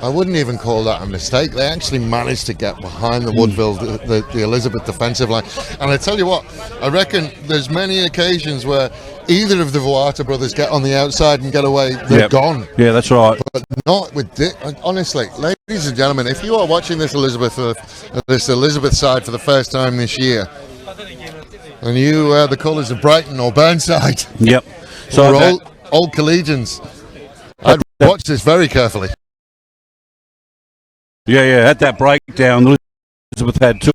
I wouldn't even call that a mistake. They actually managed to get behind the Woodville, the Elizabeth defensive line. And I tell you what, I reckon there's many occasions where either of the Vawata brothers get on the outside and get away, they're gone. Yeah, that's right. But not with honestly, ladies and gentlemen, if you are watching this Elizabeth side for the first time this year, and you wear the colours of Brighton or Burnside, yep, so we're old collegians, I'd watch this very carefully. Yeah, at that breakdown, Elizabeth had 2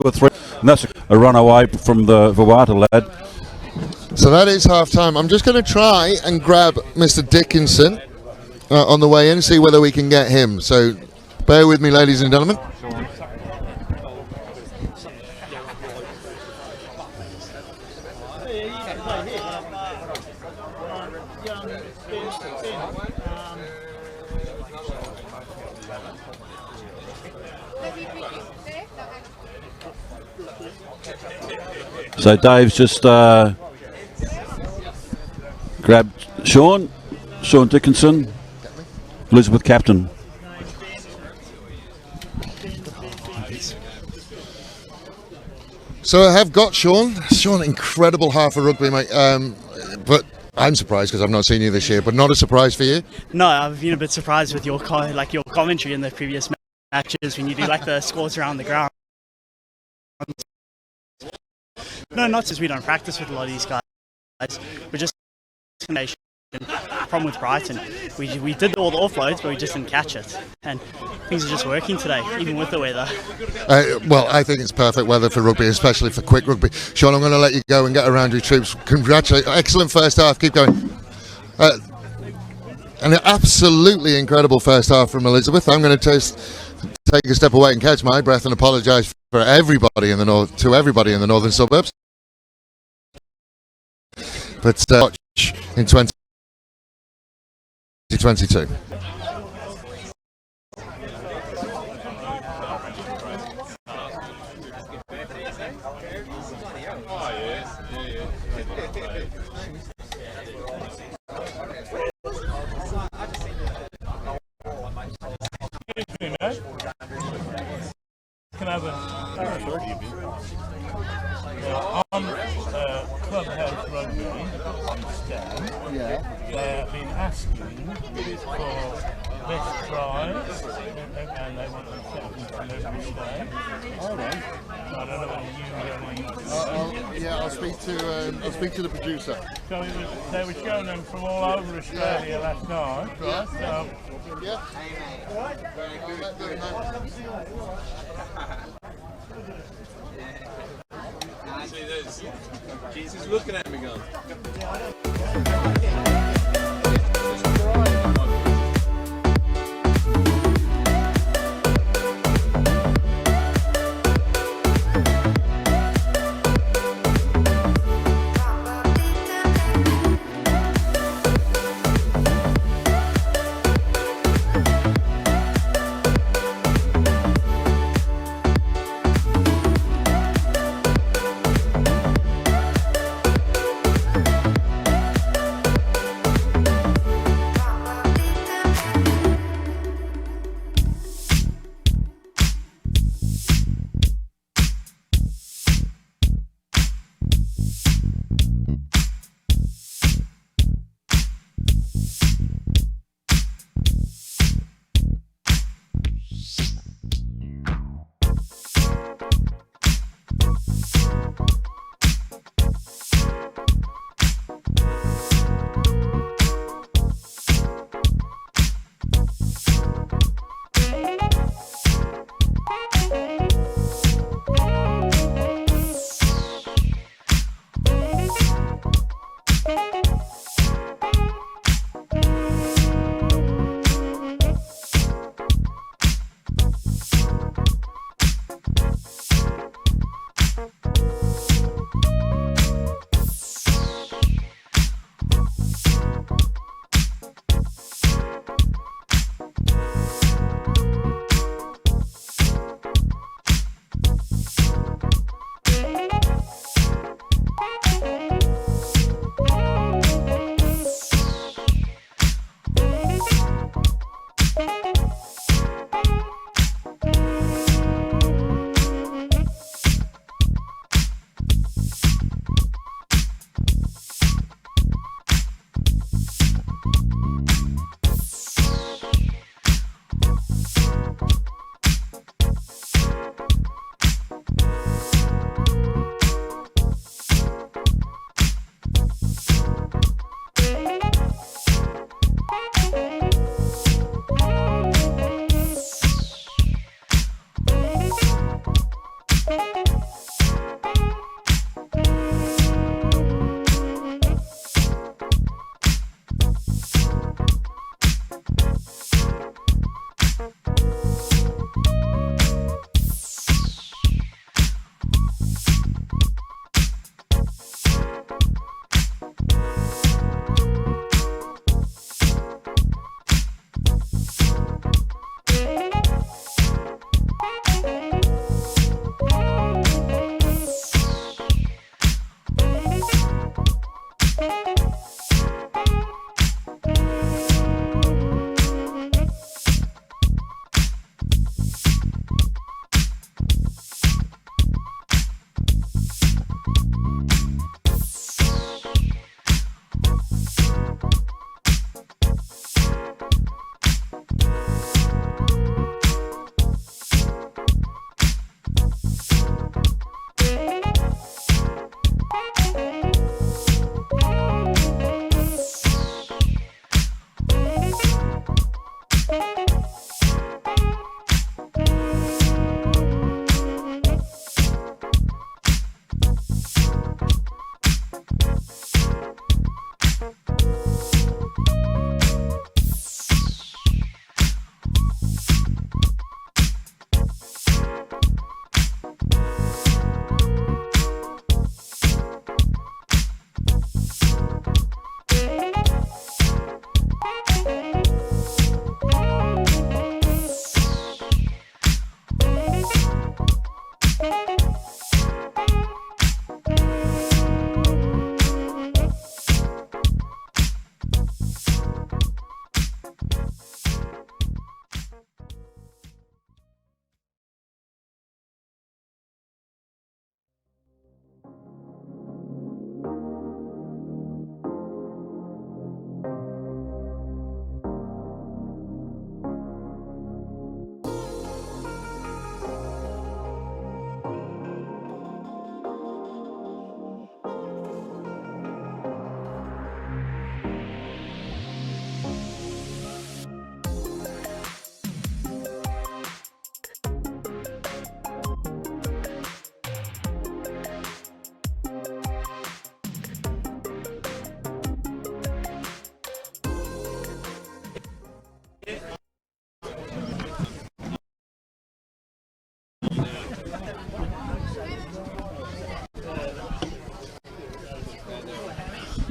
or 3, and that's a run away from the Vawata lad. So that is half time. I'm just going to try and grab Mr. Dickinson on the way in, see whether we can get him. So bear with me, ladies and gentlemen. So Dave's just grabbed Sean Dickinson, Elizabeth captain. So I have got Sean, incredible half of rugby, mate. But I'm surprised because I've not seen you this year, but not a surprise for you? No, I've been a bit surprised with your your commentary in the previous matches when you do like the scores around the ground. No, not since we don't practice with a lot of these guys. We're just problem with Brighton. We did all the offloads, but we just didn't catch it. And things are just working today, even with the weather. Well, I think it's perfect weather for rugby, especially for quick rugby. Sean, I'm going to let you go and get around your troops. Congratulations. Excellent first half. Keep going. An absolutely incredible first half from Elizabeth. I'm going to just take a step away and catch my breath and apologise for everybody in the northern suburbs. But in 2022. Can I have on Clubhouse Rugby instead, they've been asking for best prize and they want to set them from every state. Alright. I don't know whether I'll speak to the producer. So they were showing them from all over Australia last night, right? So, Yeah. See this? Jesus looking at me going.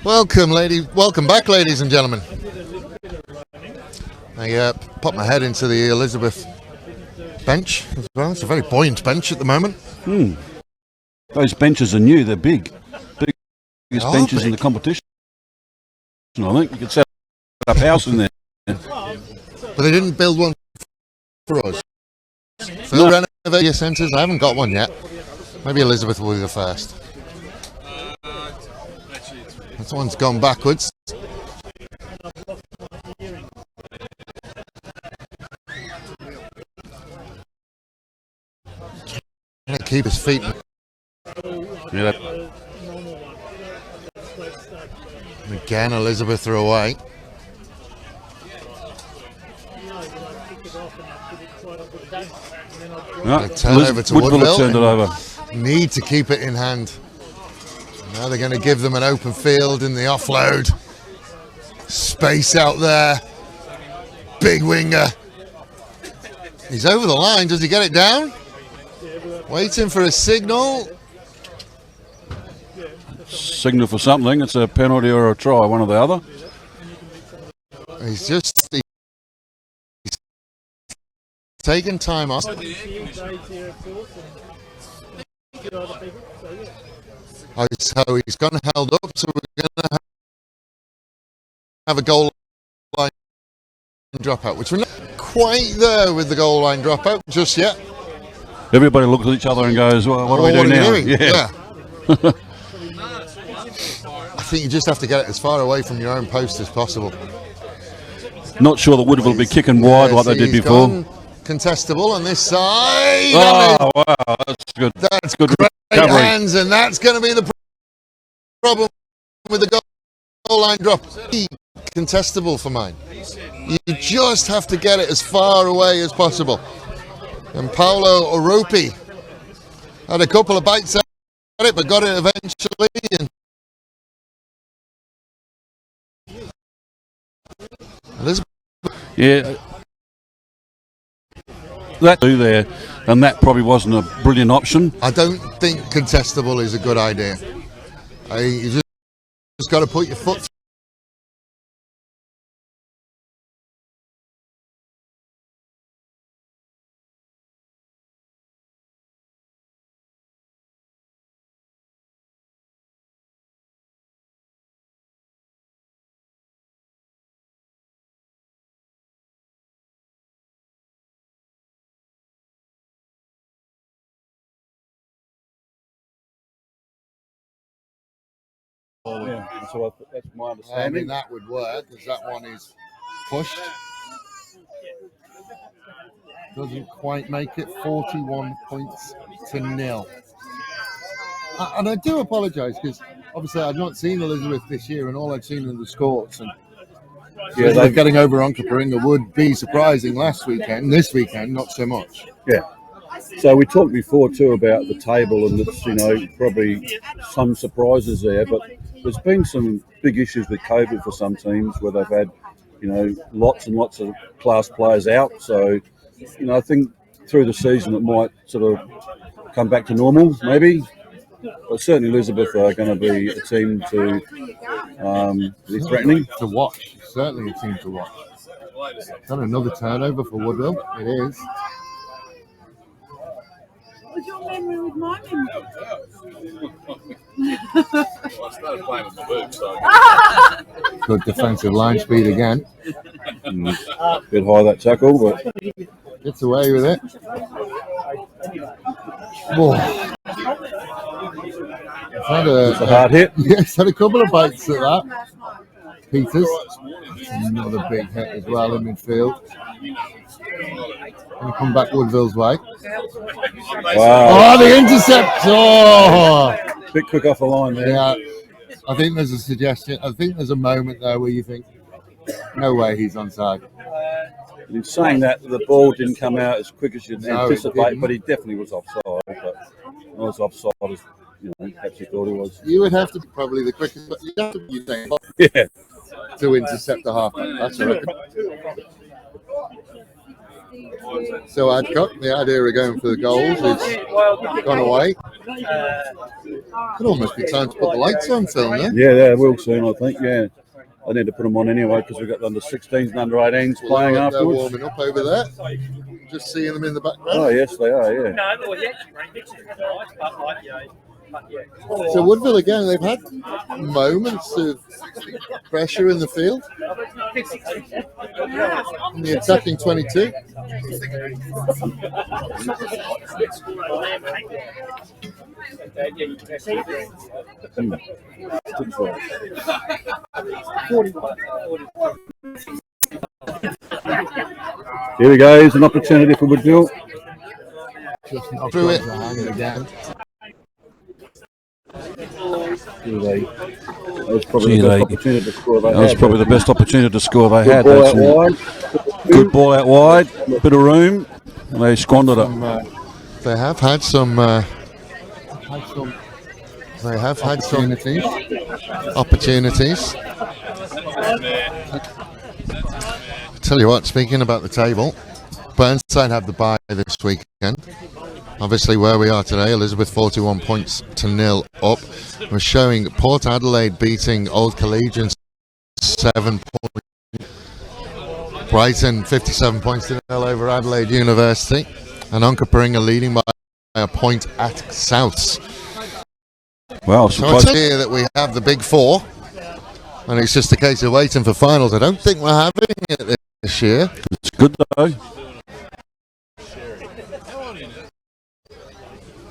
Welcome back, ladies and gentlemen. I popped my head into the Elizabeth bench as well. It's a very buoyant bench at the moment. Those benches are new. They're big. Biggest benches in the competition. I think you could set up house in there. But they didn't build one for us. Phil, renovate your centres. I haven't got one yet. Maybe Elizabeth will be the first. This one's gone backwards. Trying to keep his feet. Yeah. Again, Elizabeth are away. No, Turnover to Woodville Woodville. turned it over. Need to keep it in hand. Now they're going to give them an open field in the offload. Space out there. Big winger. He's over the line. Does he get it down? Waiting for a signal. Signal for something. It's a penalty or a try, one or the other. He's taking time off. So he's gone held up, so we're going to have a goal line dropout, which we're not quite there with the goal line dropout just yet. Everybody looks at each other and goes, well, what do we do now? Yeah. I think you just have to get it as far away from your own post as possible. Not sure that Woodville will be kicking wide like they did before. Contestable on this side. Oh, wow, that's good. That's good great recovery. Hands, and that's going to be the problem with the goal line drop. Contestable for mine. You just have to get it as far away as possible. And Paolo Oropi had a couple of bites at it, but got it eventually. And yeah, that do there, and that probably wasn't a brilliant option. I don't think contestable is a good idea. You just got to put your foot through. Yeah, that's my I understanding. mean, that would work because that one is pushed. Doesn't quite make it. 41 points to 0. And I do apologise because obviously I've not seen Elizabeth this year, and all I've seen are the scores. And yeah, they're getting over Onkaparinga would be surprising last weekend. This weekend, not so much. Yeah. So we talked before too about the table, and it's probably some surprises there, but there's been some big issues with COVID for some teams where they've had lots and lots of class players out. So I think through the season it might sort of come back to normal maybe, but certainly Elizabeth are going to be a team to be threatening to watch. Certainly a team to watch. Is that another turnover for Woodville? It is. What's your memory with my memory? I started playing with my boobs, so. Good defensive line speed again. Bit high that tackle, but Gets away with it. Oh. It's a hard hit. Yes, had a couple of bites at that. Peters. Another big hit as well in midfield. And come back Woodville's way. Wow. Oh, the intercept! Oh! Bit quick off the line there. Yeah, I think there's a suggestion. I think there's a moment there where you think, no way he's onside. In saying that, the ball didn't come out as quick as you'd No, anticipate, but he definitely was offside. But I was offside as perhaps he thought he was. You would have to be probably the quickest, but you have to be saying Yeah. to intercept the halfback. That's right. So Adcock, the idea of going for the goals is gone away. Could almost be time to put the lights on, Phil, no? Yeah, they will soon, I think. Yeah, I need to put them on anyway because we've got the under 16s and under 18s playing They're afterwards. warming up over there. Just seeing them in the background. Oh yes, they are. Yeah. So Woodville again, they've had moments of pressure in the field. In the attacking 22. Here we go. Here's an opportunity for Woodville. Through it. That was probably the best opportunity to score they had. That was probably the best opportunity to score they had. Ball out wide. Good ball out wide, bit of room, and they squandered it. They have had some. They have had some opportunities. Tell you what, speaking about the table, Burnside have the bye this weekend. Obviously, where we are today, Elizabeth 41 points to 0 up. We're showing Port Adelaide beating Old Collegians 7 points. Brighton 57 points to 0 over Adelaide University. And Onkaparinga leading by a point at Souths. Well, So it's here that we have the big four. And it's just a case of waiting for finals. I don't think we're having it this year. it's good though.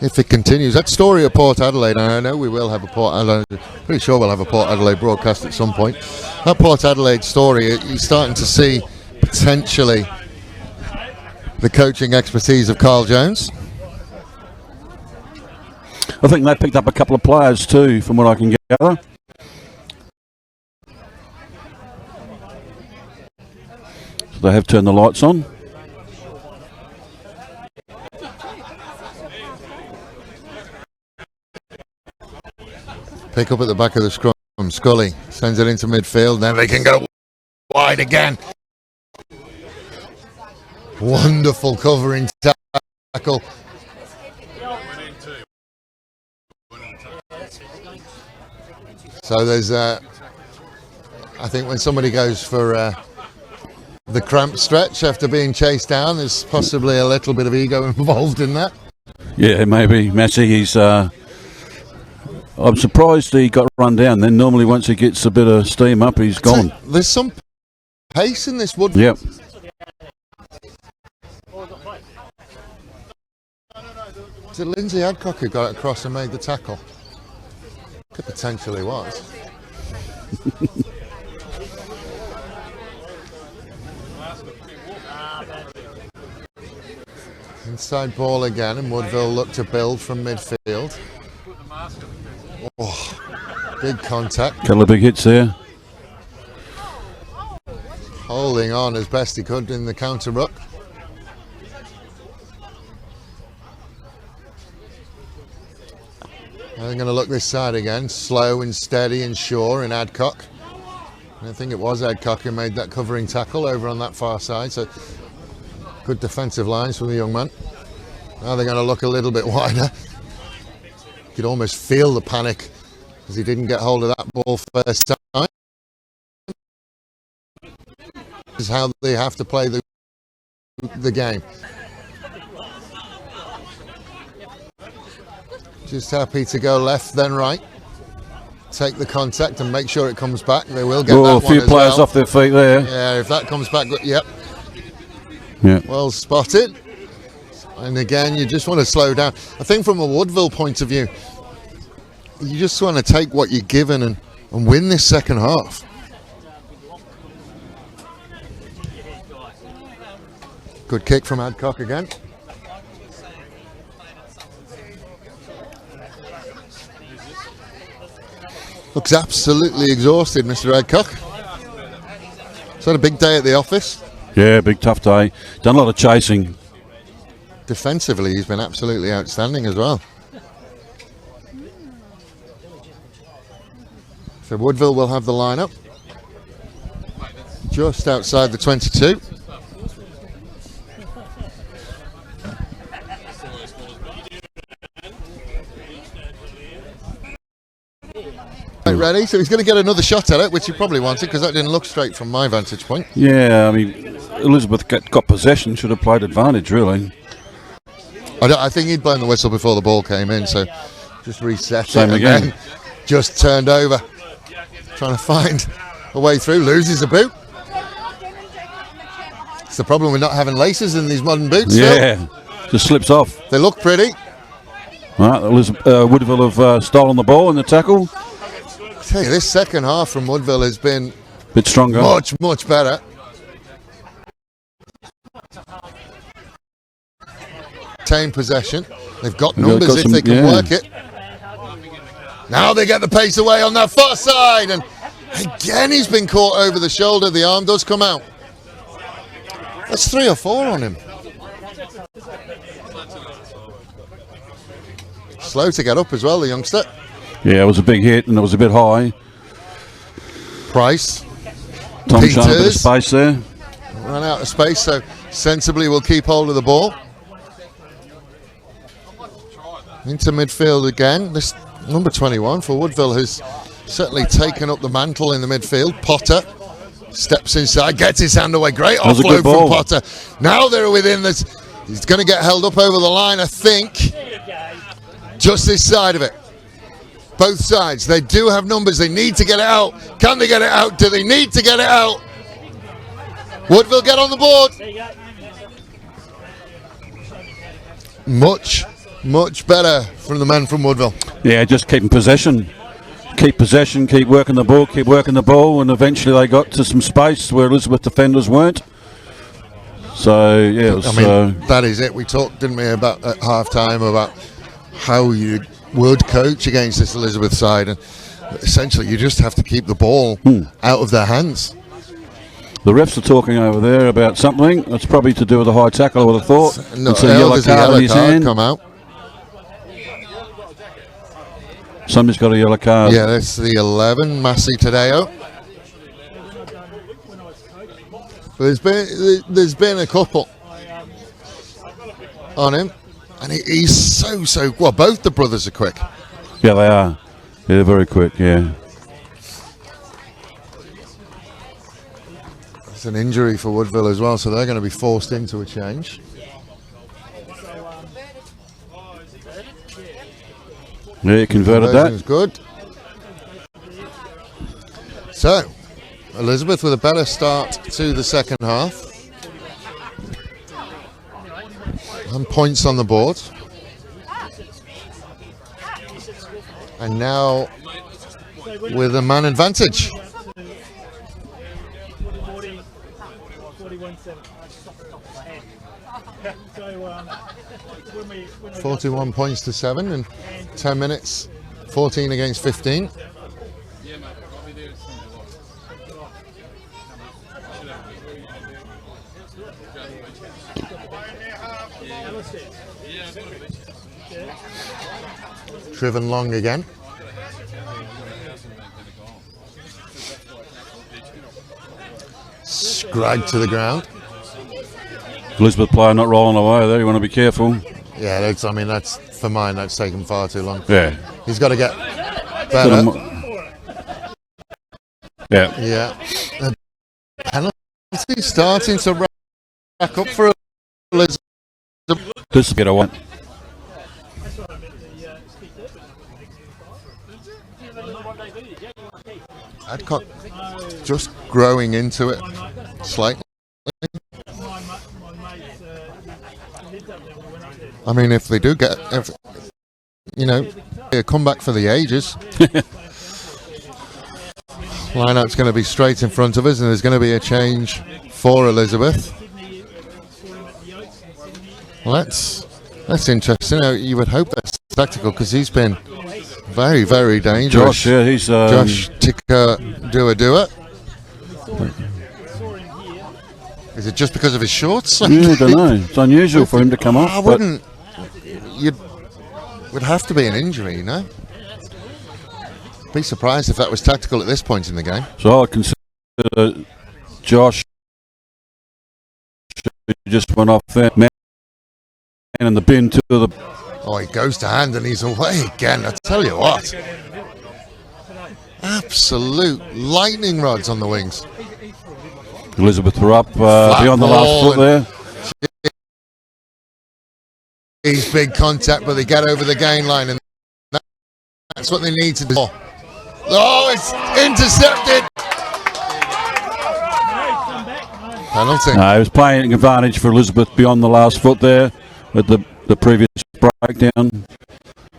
If it continues, that story of Port Adelaide, and I know we will have a Port Adelaide, pretty sure we'll have a Port Adelaide broadcast at some point. That Port Adelaide story, you're starting to see potentially the coaching expertise of Carl Jones. I think they picked up a couple of players too, from what I can gather. So they have turned the lights on. Pick up at the back of the scrum. Scully sends it into midfield. Then they can go wide again. Wonderful covering tackle. So there's, I think when somebody goes for the cramp stretch after being chased down, there's possibly a little bit of ego involved in that. Yeah, maybe. Massey, he's... I'm surprised he got run down. Then normally once he gets a bit of steam up, he's gone. There's some pace in this Woodville. Yep. Is it Lindsay Adcock who got it across and made the tackle? Could potentially was. Inside ball again, and Woodville look to build from midfield. Oh, big contact. Couple of big hits there. Holding on as best he could in the counter ruck. I'm going to look this side again, slow and steady and sure in Adcock. And I think it was Adcock who made that covering tackle over on that far side. So good defensive lines from the young man. Now they're going to look a little bit wider. You could almost feel the panic as he didn't get hold of that ball first time. This is how they have to play the game. Just happy to go left then right. Take the contact and make sure it comes back. They will get that one a few as players well. off their feet there. Yeah, if that comes back, yep. Yeah. Well spotted. And again, you just want to slow down. I think from a Woodville point of view, you just want to take what you're given and win this second half. Good kick from Adcock again. Looks absolutely exhausted, Mr. Adcock. It's had a big day at the office. Yeah, big tough day. Done a lot of chasing. Defensively, he's been absolutely outstanding as well. So Woodville will have the lineup just outside the 22. Get ready. So he's going to get another shot at it, which he probably wanted because that didn't look straight from my vantage point. Yeah, I mean, Elizabeth got possession, should have played advantage, really. I think he'd blown the whistle before the ball came in, so just reset Same it again. and then just turned over, trying to find a way through. Loses a boot. It's the problem with not having laces in these modern boots. Yeah, just slips off. They look pretty. Right, Woodville have stolen the ball in the tackle. I tell you, this second half from Woodville has been Bit stronger. much better. Retain possession. They've got numbers if they can work it. Now they get the pace away on that far side, and again he's been caught over the shoulder. The arm does come out. That's 3 or 4 on him. Slow to get up as well, the youngster. Yeah, it was a big hit and it was a bit high. Price. Tom showing a bit of Peters. space there. Run out of space, so sensibly will keep hold of the ball. Into midfield again. This number 21 for Woodville has certainly taken up the mantle in the midfield. Potter steps inside, gets his hand away. Great That was a offload good ball. from Potter. Now they're within this. He's going to get held up over the line, I think. Just this side of it. Both sides. They do have numbers. They need to get it out. Can they get it out? Do they need to get it out? Woodville get on the board. Much better from the men from Woodville. Yeah, just keeping possession. Keep possession, keep working the ball, and eventually they got to some space where Elizabeth defenders weren't. So, yeah, it was, that is it. We talked, didn't we, about at half-time about how you would coach against this Elizabeth side, and essentially you just have to keep the ball out of their hands. the refs are talking over there about something. That's probably to do with the high tackle, I would have thought. No, it's a yellow there's card in his hand. come out. Somebody's got a yellow card. Yeah, that's the 11, Massey Tadeo. There's been a couple on him, and he's so well. Both the brothers are quick. Yeah, they are. Yeah, they're very quick, yeah. It's an injury for Woodville as well, so they're going to be forced into a change. Yeah, he converted Conversion's that. good. So, Elizabeth with a better start to the second half. And points on the board. And now with a man advantage. 41 points to 7 in 10 minutes, 14 against 15. Driven long again. Scragged to the ground. Elizabeth player not rolling away there. You want to be careful. Yeah, that's for mine. That's taken far too long. Yeah. He's got to get better. Yeah. Yeah. The penalty starting to rack up for Elizabeth. This is a bit of one. Adcock just growing into it slightly. I mean, if they do get, a comeback for the ages. Line-out's going to be straight in front of us, and there's going to be a change for Elizabeth. Well, that's interesting. You would hope that's tactical because he's been very, very dangerous. Josh, yeah, he's Josh Tika Dua. Is it just because of his shorts? I don't know. It's unusual for him to come off. I wouldn't. Would have to be an injury, Be surprised if that was tactical at this point in the game. So I'd consider Josh just went off there, man in the bin to the. Oh, he goes to hand and he's away again. I tell you what, Absolute lightning rods on the wings. Elizabeth were up beyond the last foot there. He's big contact, but they get over the gain line, and that's what they need to do. Oh, it's intercepted. Penalty. No, he was playing advantage for Elizabeth beyond the last foot there with the previous breakdown.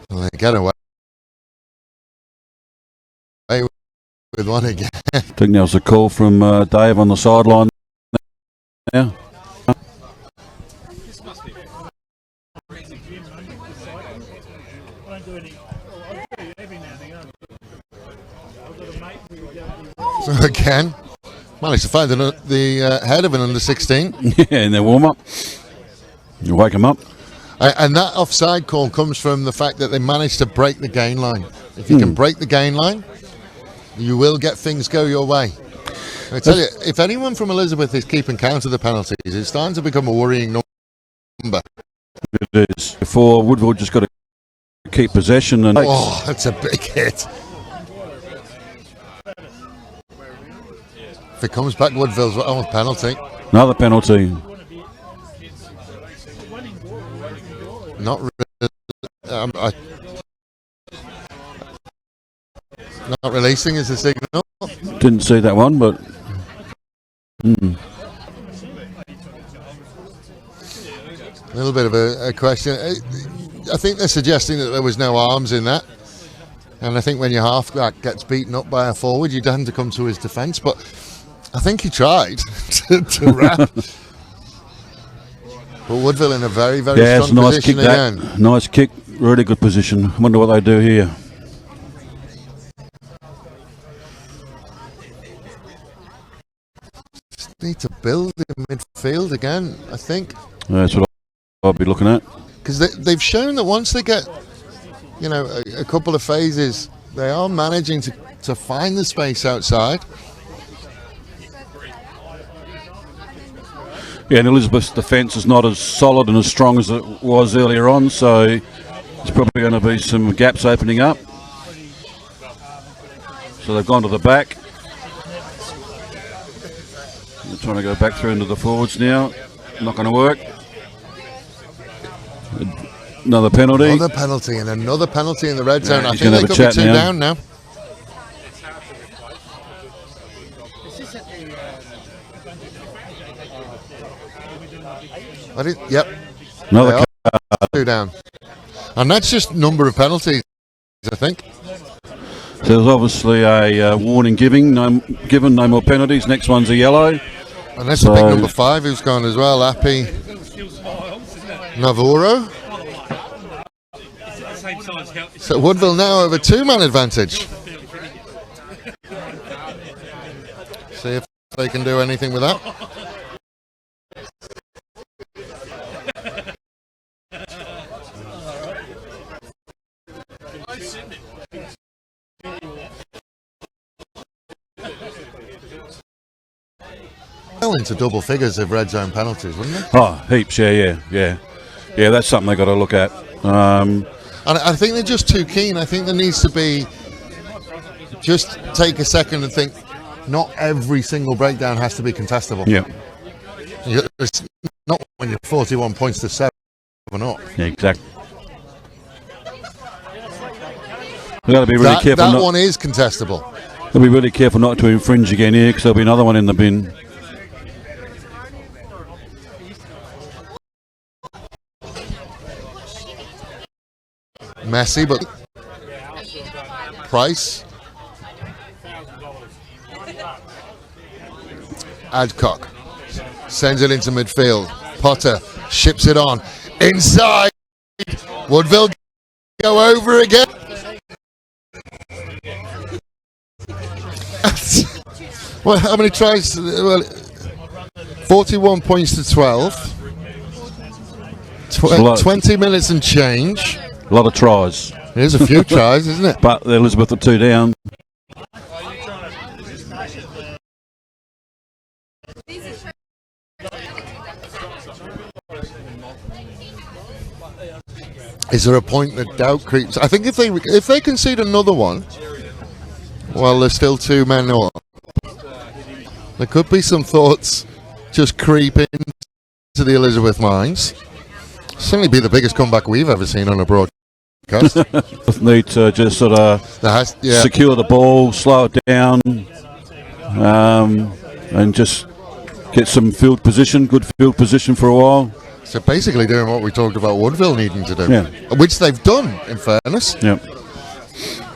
Well, they get away with one again. I think there was a call from Dave on the sideline now. So again, managed to find the head of an under 16. Yeah, in their warm-up. You wake them up. And that offside call comes from the fact that they managed to break the gain line. If you can break the gain line, you will get things go your way. I tell you, if anyone from Elizabeth is keeping count of the penalties, it's starting to become a worrying number. It is. Before Woodville just got to keep possession. And oh, that's a big hit. If it comes back, Woodville's penalty. Another penalty. Not really. Not releasing is the signal. Didn't see that one, but. A little bit of a question. I think they're suggesting that there was no arms in that. And I think when your halfback gets beaten up by a forward, you tend to come to his defence. But I think he tried to wrap. But Woodville in a very, very strong it's a nice position kick again. That. Nice kick, really good position. I wonder what they do here. Just need to build in midfield again, I think. That's what I'll be looking at. Because they've shown that once they get, a couple of phases, they are managing to find the space outside. Yeah, and Elizabeth's defence is not as solid and as strong as it was earlier on, so there's probably going to be some gaps opening up. So they've gone to the back. They're trying to go back through into the forwards now. Not going to work. Another penalty. Another penalty and another penalty in the red zone. Yeah, I think they could be two down now. Yep. Another two down. And that's just number of penalties, I think. So there's obviously a warning given, no more penalties. Next one's a yellow. And that's a big number 5 who's gone as well. Happy Navarro. So Woodville now have a 2-man advantage. See if they can do anything with that. Well into double figures of red zone penalties, wouldn't it? Oh, heaps, yeah. That's something they've got to look at. And I think they're just too keen. I think there needs to be, just take a second and think, not every single breakdown has to be contestable. Yeah. It's not when you're 41 points to 7 up. Yeah, exactly. We've got to be really careful. That one is contestable. We'll be really careful not to infringe again here, because there'll be another one in the bin. Messy, but Price. Adcock sends it into midfield. Potter ships it on. Inside. Woodville go over again. Well, how many tries? Well, 41 points to 12. 20 minutes and change. A lot of tries. There's a few tries, isn't it? But Elizabeth are 2 down. Is there a point that doubt creeps? I think if they concede another one, Well, there's still 2 men up. There could be some thoughts just creeping to the Elizabeth minds. Certainly be the biggest comeback we've ever seen on a broadcast. Need to just sort of secure the ball, slow it down, and just get some good field position for a while. So basically doing what we talked about Woodville needing to do, which they've done, in fairness. Yeah.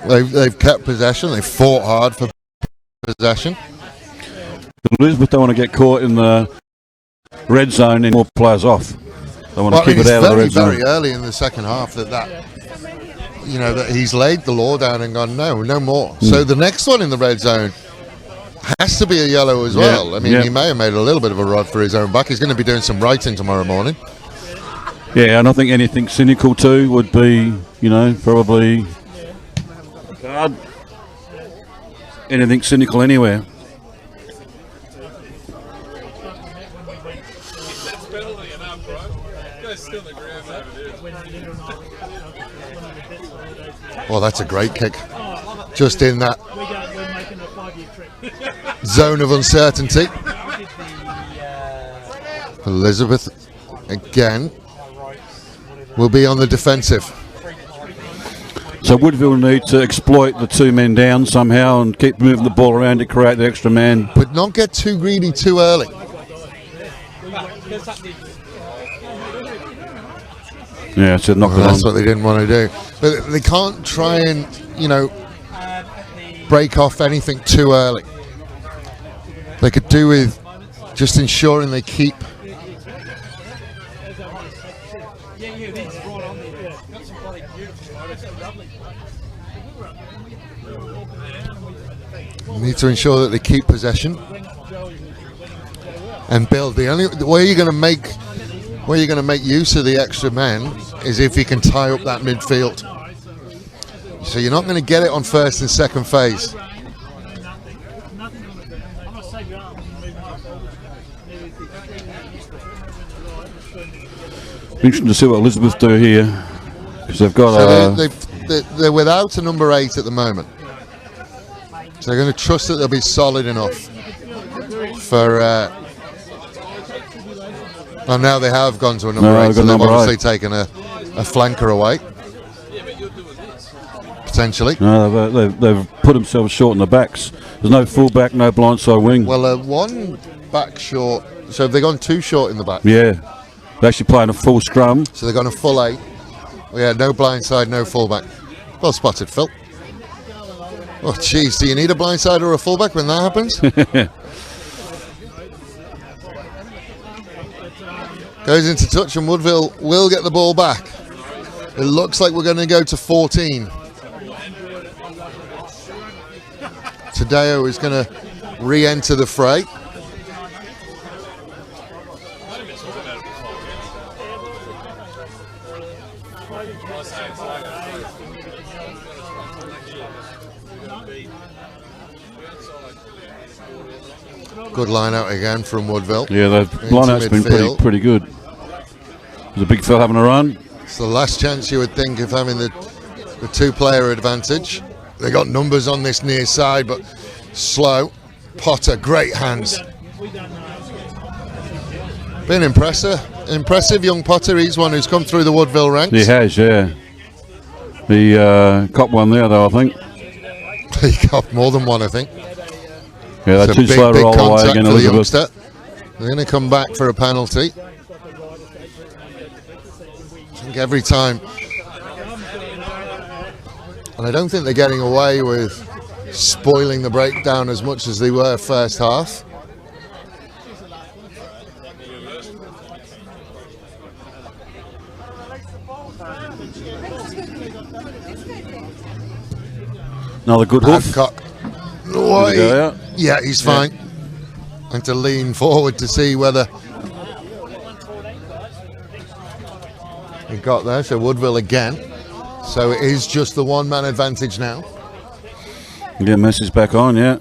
They've kept possession, they've fought hard for possession. Elizabeth don't want to get caught in the red zone and more players off. They want to keep it out of the red zone. Very early in the second half that he's laid the law down and gone, no more. So the next one in the red zone has to be a yellow as well. I mean, he may have made a little bit of a rod for his own back. He's going to be doing some writing tomorrow morning. Yeah, and I think anything cynical too would be, probably card. Anything cynical anywhere. Well, that's a great kick. Just in that zone of uncertainty. Elizabeth, again, will be on the defensive. So Woodville need to exploit the 2 men down somehow and keep moving the ball around to create the extra man. But not get too greedy too early. Yeah, so knock it on. That's what they didn't want to do. But they can't try and, break off anything too early. They could do with just ensuring they keep need to ensure that they keep possession and build. The only way you're going to make use of the extra men is if you can tie up that midfield. So you're not going to get it on first and second phase. Interesting to see what Elizabeth do here, because they've got. They're without a number 8 at the moment, so they're going to trust that they'll be solid enough for. And now they have gone to a number 8, so they've obviously taken a flanker away. Potentially. No, they've put themselves short in the backs. There's no full back, no blindside wing. Well, one back short, so have they gone 2 short in the back? Yeah, they're actually playing a full scrum. So they've gone a full 8. Yeah, no blindside, no fullback. Well spotted, Phil. Oh, jeez, do you need a blindside or a fullback when that happens? Goes into touch and Woodville will get the ball back. It looks like we're going to go to 14. Tadeo is going to re-enter the fray. Good line out again from Woodville. Yeah, the line out's been pretty good. There's a big fella having a run. It's the last chance you would think of having the 2-player advantage. They got numbers on this near side, but slow. Potter, great hands. Been impressive young Potter. He's one who's come through the Woodville ranks. He has, yeah. He copped one there, though, I think. He copped more than one, I think. Yeah, they're too slow to roll away again, Elizabeth. They're going to come back for a penalty. I think every time. And I don't think they're getting away with spoiling the breakdown as much as they were first half. Another good hoof. Yeah, he's fine. And to lean forward to see whether he got there. So Woodville again. So it is just the 1-man advantage now. Yeah, Messi's back on, yeah.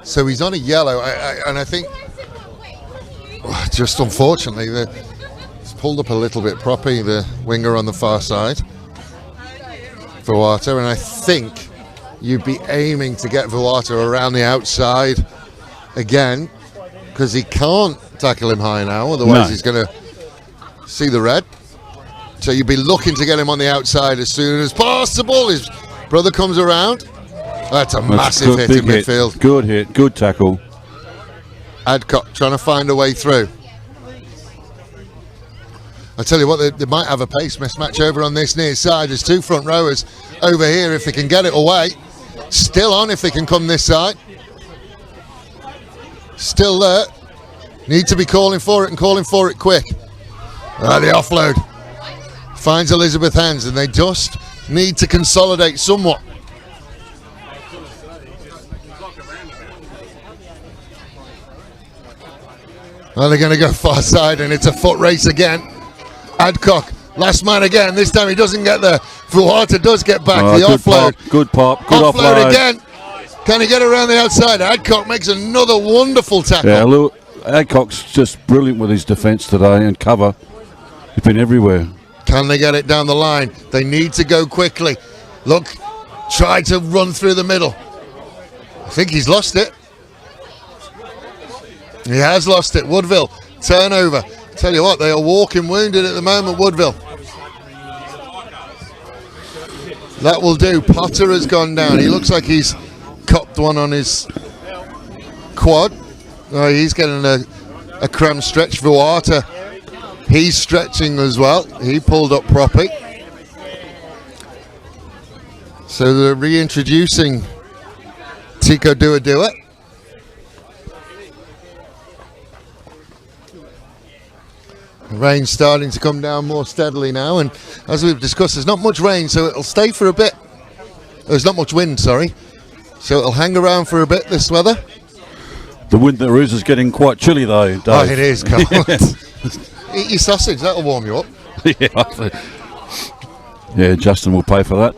So he's on a yellow, and I think just unfortunately it's pulled up a little bit proppy, the winger on the far side. Vuata, and I think you'd be aiming to get Vuata around the outside again, because he can't tackle him high now, otherwise he's going to see the red. So you'd be looking to get him on the outside as soon as possible. His brother comes around. That's a massive hit in midfield. Good hit, good tackle. Adcock trying to find a way through. I tell you what, they might have a pace mismatch over on this near side. There's two front rowers over here if they can get it away. Still on if they can come this side. Still there. Need to be calling for it and calling for it quick. The offload finds Elizabeth hands, and they just need to consolidate somewhat. Well, they're going to go far side, and it's a foot race again. Adcock, last man again. This time he doesn't get there. Vuata does get back. The offload. Good offload. Offload again. Can he get around the outside? Adcock makes another wonderful tackle. Yeah, look, Adcock's just brilliant with his defence today and cover. He's been everywhere. Can they get it down the line? They need to go quickly. Look, try to run through the middle. I think he's lost it. He has lost it. Woodville, turnover. Tell you what, they are walking wounded at the moment, Woodville. That will do. Potter has gone down. He looks like he's copped one on his quad. Oh, he's getting a cram stretch. Vuata, he's stretching as well. He pulled up properly. So they're reintroducing Tico Dua. Rain's starting to come down more steadily now, and as we've discussed, there's not much rain, so it'll stay for a bit. There's not much wind, sorry. So it'll hang around for a bit, this weather. The wind there is getting quite chilly, though, Dave. Oh, it is cold. Eat your sausage, that'll warm you up. Yeah, Justin will pay for that.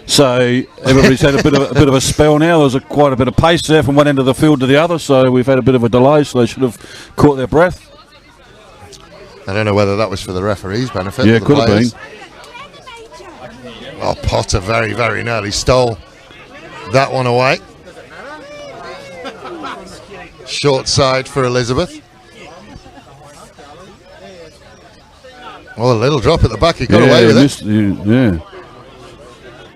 So everybody's had a bit of a spell now. There's quite a bit of pace there from one end of the field to the other, so we've had a bit of a delay, so they should have caught their breath. I don't know whether that was for the referee's benefit. Yeah, could have been. Oh, Potter very, very nearly stole that one away. Short side for Elizabeth. Oh, a little drop at the back. He got away with it. Yeah.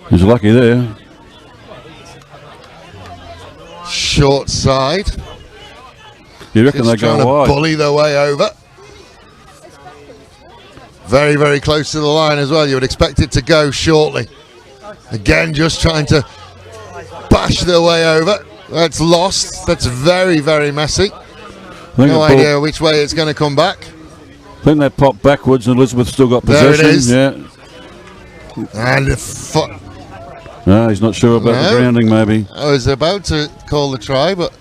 He's lucky there. Short side. You reckon they go wide? Bully their way over. Very, very close to the line as well. You would expect it to go shortly. Again, just trying to bash their way over. That's lost. That's very, very messy. No idea which way it's going to come back. I think they popped backwards and Elizabeth still got possession. There it is. Yeah. And the foot. No, he's not sure about the grounding, maybe. I was about to call the try, but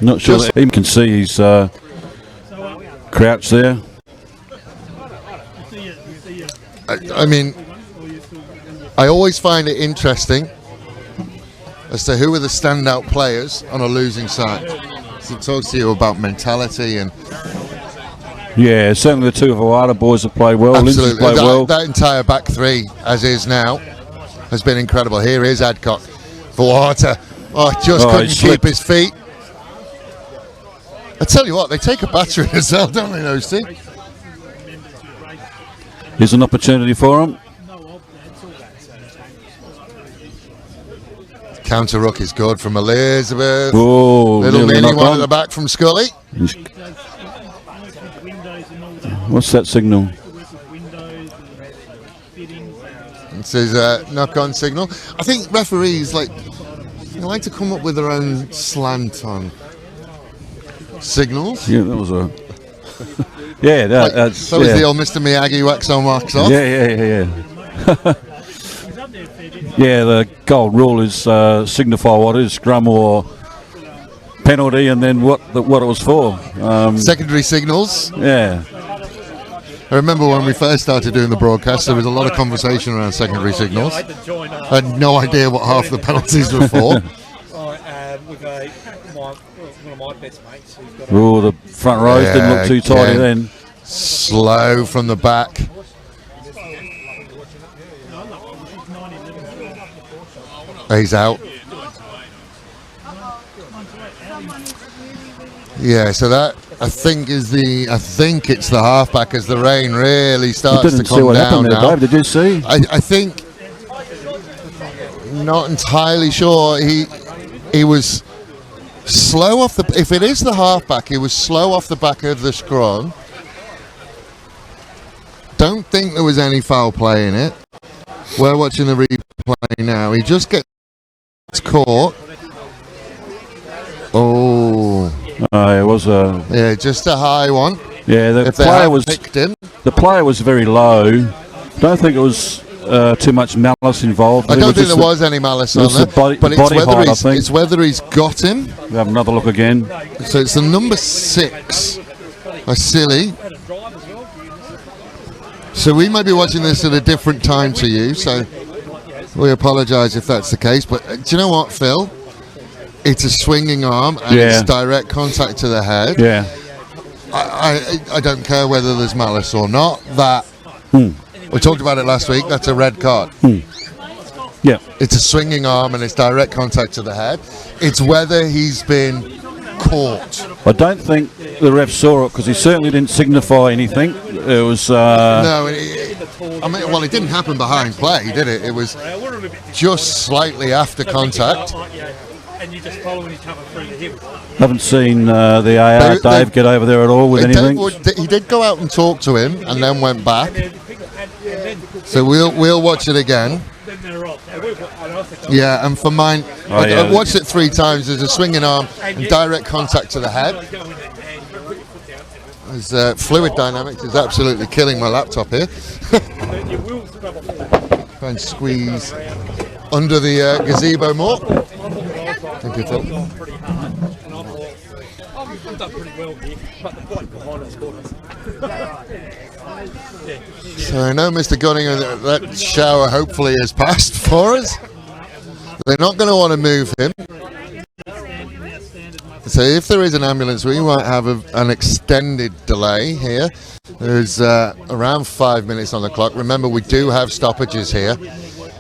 Not sure that he can see he's crouched there. I mean, I always find it interesting as to who are the standout players on a losing side. So it talks to you about mentality and Yeah, certainly the two Awada boys have played well. Lindsay's absolutely played well. that entire back three, as is now, has been incredible. Here is Adcock for water. Oh, just couldn't he keep slipped. his feet. I tell you what, they take a battering as well, don't they, those two? Here's an opportunity for him. Counter ruck is good from Elizabeth. Oh, Little nearly mini knocked one at on. the back from Scully. What's that signal? It says knock-on signal. I think referees they like to come up with their own slant on signals. Yeah, that was a. Yeah, that's. So is the old Mr. Miyagi wax on, wax off. Yeah. Yeah, the gold rule is signify what is scrum or penalty, and then what it was for. Secondary signals. Yeah. I remember when we first started doing the broadcast, there was a lot of conversation around secondary signals. I had no idea what half the penalties were for. Oh, the front rows didn't look too tidy then. Slow from the back. He's out. Yeah, so that I think it's the halfback as the rain really starts You didn't to see come what down happened there, now. Dave. Did you see? I think not entirely sure. He was slow off the. If it is the halfback, he was slow off the back of the scrum. Don't think there was any foul play in it. We're watching the replay now. He just gets caught. Oh, It was a. yeah, just a high one. Yeah, If they player hadn't was picked him, the player was very low. Don't think it was too much malice involved. I don't think just there was any malice on was there. the body- But it's body whether height, I he's think. it's whether he's got him. We have another look again. So it's the number 6, Vasily. So we might be watching this at a different time to you, so we apologise if that's the case. But do you know what, Phil? It's a swinging arm and Yeah. it's direct contact to the head. Yeah. I don't care whether there's malice or not. That we talked about it last week. That's a red card. Yeah. It's a swinging arm and it's direct contact to the head. It's whether he's been caught. I don't think the ref saw it because he certainly didn't signify anything. It was. No, it didn't happen behind play, did it? It was just slightly after contact. And you're just following each other through the hill. Haven't seen the AR Dave get over there at all with anything. He did go out and talk to him and then went back. So we'll watch it again. Then they're off. Yeah, and for mine, Oh, yeah. I've watched it 3 times. There's a swinging arm and direct contact to the head. Fluid dynamics is absolutely killing my laptop here. Try and squeeze under the gazebo more. Thank you, Phil. I've done pretty well here, but the point behind us got us. So I know Mr. Gunning, that shower hopefully has passed for us. They're not going to want to move him. So if there is an ambulance, we might have an extended delay here. There's around 5 minutes on the clock. Remember, we do have stoppages here.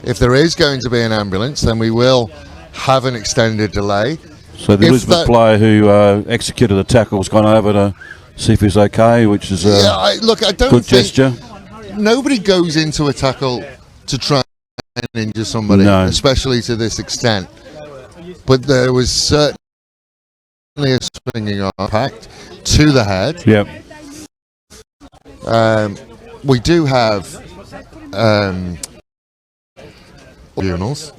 If there is going to be an ambulance, then we will have an extended delay. So the Elizabeth player who executed the tackle has gone over to see if he's okay, which is a I don't good think gesture. nobody goes into a tackle to try and injure somebody, No. especially to this extent. But there was certainly a swinging arm impact to the head. Yep. We do have tribunals,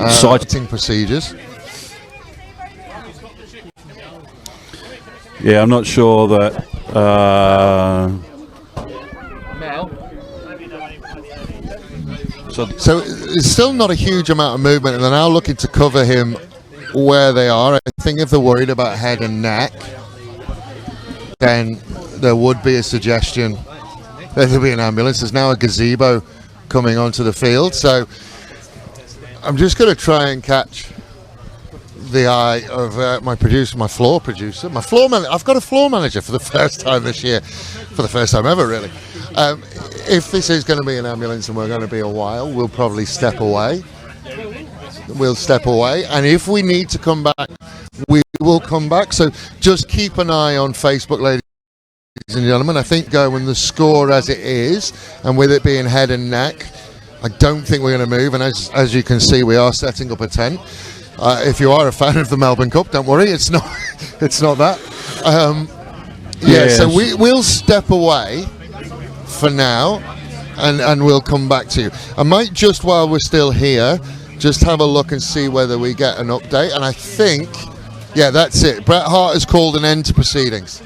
citing procedures. Yeah, I'm not sure that. So there's still not a huge amount of movement, and they're now looking to cover him where they are. I think if they're worried about head and neck, then there would be a suggestion that there'll be an ambulance. There's now a gazebo coming onto the field, so I'm just going to try and catch the eye of my producer, my floor manager. I've got a floor manager for the first time this year, for the first time ever, really. If this is going to be an ambulance and we're going to be a while, we'll probably step away. And if we need to come back, we will come back. So just keep an eye on Facebook, ladies and gentlemen. I think going the score as it is, and with it being head and neck, I don't think we're going to move. And as you can see, we are setting up a tent. If you are a fan of the Melbourne Cup, don't worry, it's not that. So we'll step away for now, and we'll come back to you. I might just, while we're still here, just have a look and see whether we get an update. And I think, that's it. Bret Hart has called an end to proceedings.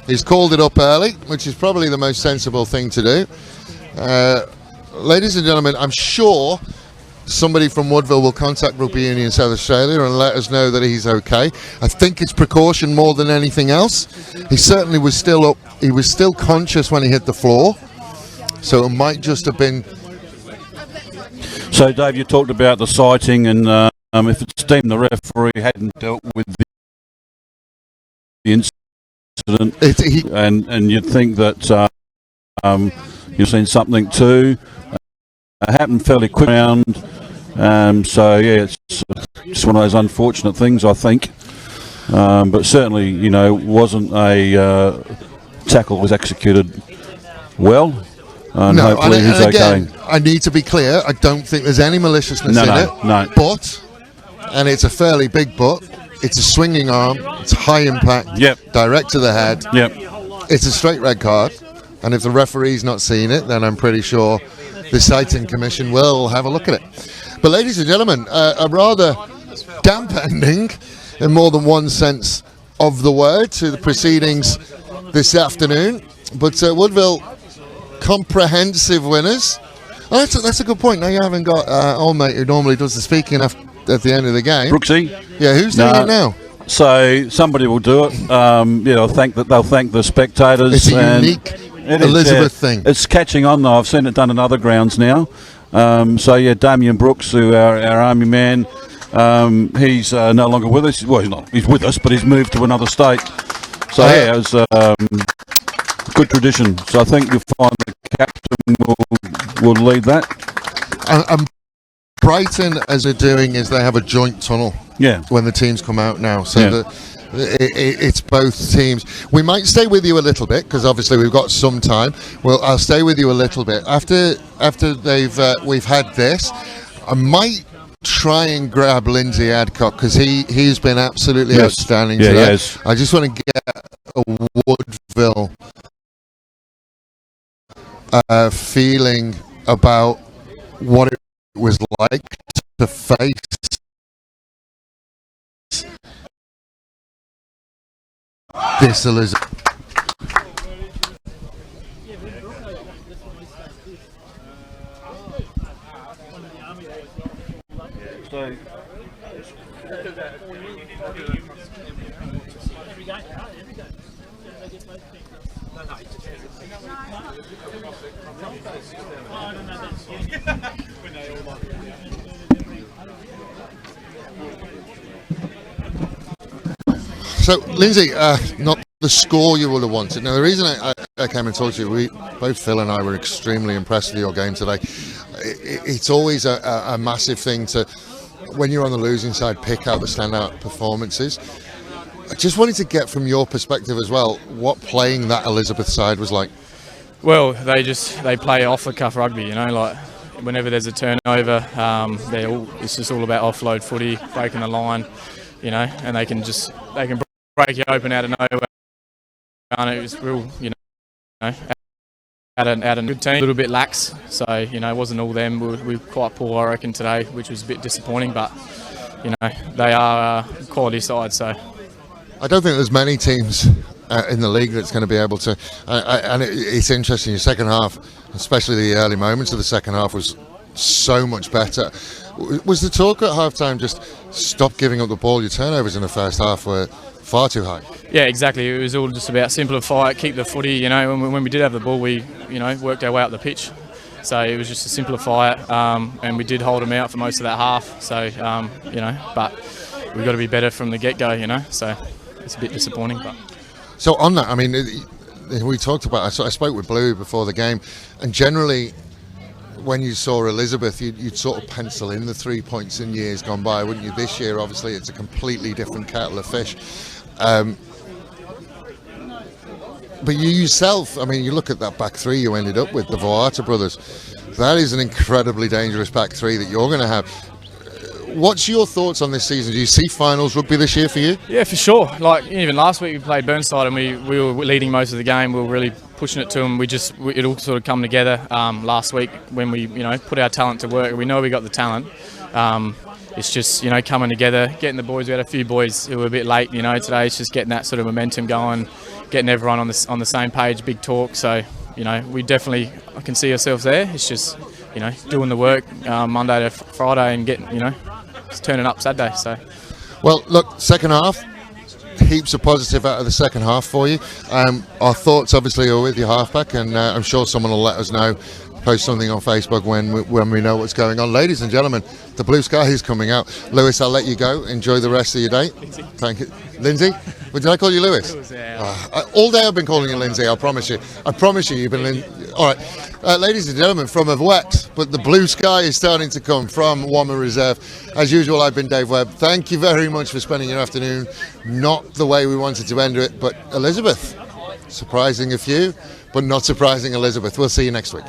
He's called it up early, which is probably the most sensible thing to do. Ladies and gentlemen, I'm sure somebody from Woodville will contact Rugby Union South Australia and let us know that he's okay. I think it's precaution more than anything else. He certainly was still up. He was still conscious when he hit the floor, so it might just have been. So, Dave, you talked about the sighting, and if it's deemed the referee hadn't dealt with the incident, and you'd think that you've seen something too. It happened fairly quick around, it's just one of those unfortunate things, I think. But certainly, wasn't a tackle was executed well, and hopefully he's okay. I need to be clear, I don't think there's any maliciousness in it. No. But, and it's a fairly big but, it's a swinging arm, it's high impact, direct to the head. It's a straight red card, and if the referee's not seen it, then I'm pretty sure the Sighting Commission will have a look at it. But ladies and gentlemen, a rather damp ending in more than one sense of the word to the proceedings this afternoon. But Woodville comprehensive winners. Oh, that's a good point. Now you haven't got old mate who normally does the speaking at the end of the game. Brooksy. Yeah, who's doing it now? So somebody will do it. They'll thank the spectators. It's a unique Elizabeth thing. It's catching on though. I've seen it done in other grounds now. Damien Brooks, who our army man, he's no longer with us. Well, he's not. He's with us, but he's moved to another state. So it was good tradition. So I think you'll find the captain will lead that. Brighton, as they're doing, is they have a joint tunnel. When the teams come out now, so it's both teams. We might stay with you a little bit because obviously we've got some time. I'll stay with you a little bit after we've had this. I might try and grab Lindsay Adcock because he's been absolutely outstanding today. Yes. I just want to get a Woodville feeling about what it was like to face this Elizabeth. So, Lindsay, not the score you would have wanted. Now, the reason I came and talked to you, both Phil and I were extremely impressed with your game today. It's always a massive thing to, when you're on the losing side, pick out the standout performances. I just wanted to get from your perspective as well, what playing that Elizabeth side was like. Well, they play off the cuff rugby, like whenever there's a turnover, it's just all about offload footy, breaking the line, and they can break you open out of nowhere. And it was real, out a good team, a little bit lax. So it wasn't all them. We were quite poor, I reckon, today, which was a bit disappointing. But they are a quality side. So I don't think there's many teams in the league that's going to be able to. And it's interesting. Your second half, especially the early moments of the second half, was so much better. Was the talk at halftime just stop giving up the ball? Your turnovers in the first half were far too high. Yeah, exactly. It was all just about simplify it, keep the footy. You know, when we did have the ball, we worked our way up the pitch. So it was just to simplify it, and we did hold them out for most of that half. So but we've got to be better from the get-go. So it's a bit disappointing. But so on that, I mean, we talked about. I spoke with Blue before the game, and generally, when you saw Elizabeth, you'd sort of pencil in the 3 points in years gone by, wouldn't you? This year, obviously, it's a completely different kettle of fish. But you yourself, I mean, you look at that back three you ended up with, the Voata brothers. That is an incredibly dangerous back three that you're going to have. What's your thoughts on this season? Do you see finals rugby this year for you? Yeah, for sure. Like even last week we played Burnside and we were leading most of the game. We were really pushing it to them. It all sort of come together last week when we put our talent to work. We know we got the talent. It's just coming together, getting the boys. We had a few boys who were a bit late. Today it's just getting that sort of momentum going, getting everyone on the same page. Big talk. So we definitely can see ourselves there. It's just doing the work Monday to Friday and getting it's turning up Saturday. So well, look, second half. Heaps of positive out of the second half for you. Our thoughts obviously are with your halfback, and I'm sure someone will let us know. Post something on Facebook when we know what's going on. Ladies and gentlemen, the blue sky is coming out. Lewis, I'll let you go. Enjoy the rest of your day. Thank you. Lindsay? Did I call you Lewis? All day I've been calling you Lindsay, I promise you. I promise you, you've been Lindsay. All right. Ladies and gentlemen, from a wet, but the blue sky is starting to come from Wammer Reserve. As usual, I've been Dave Webb. Thank you very much for spending your afternoon. Not the way we wanted to end it, but Elizabeth. Surprising a few, but not surprising Elizabeth. We'll see you next week.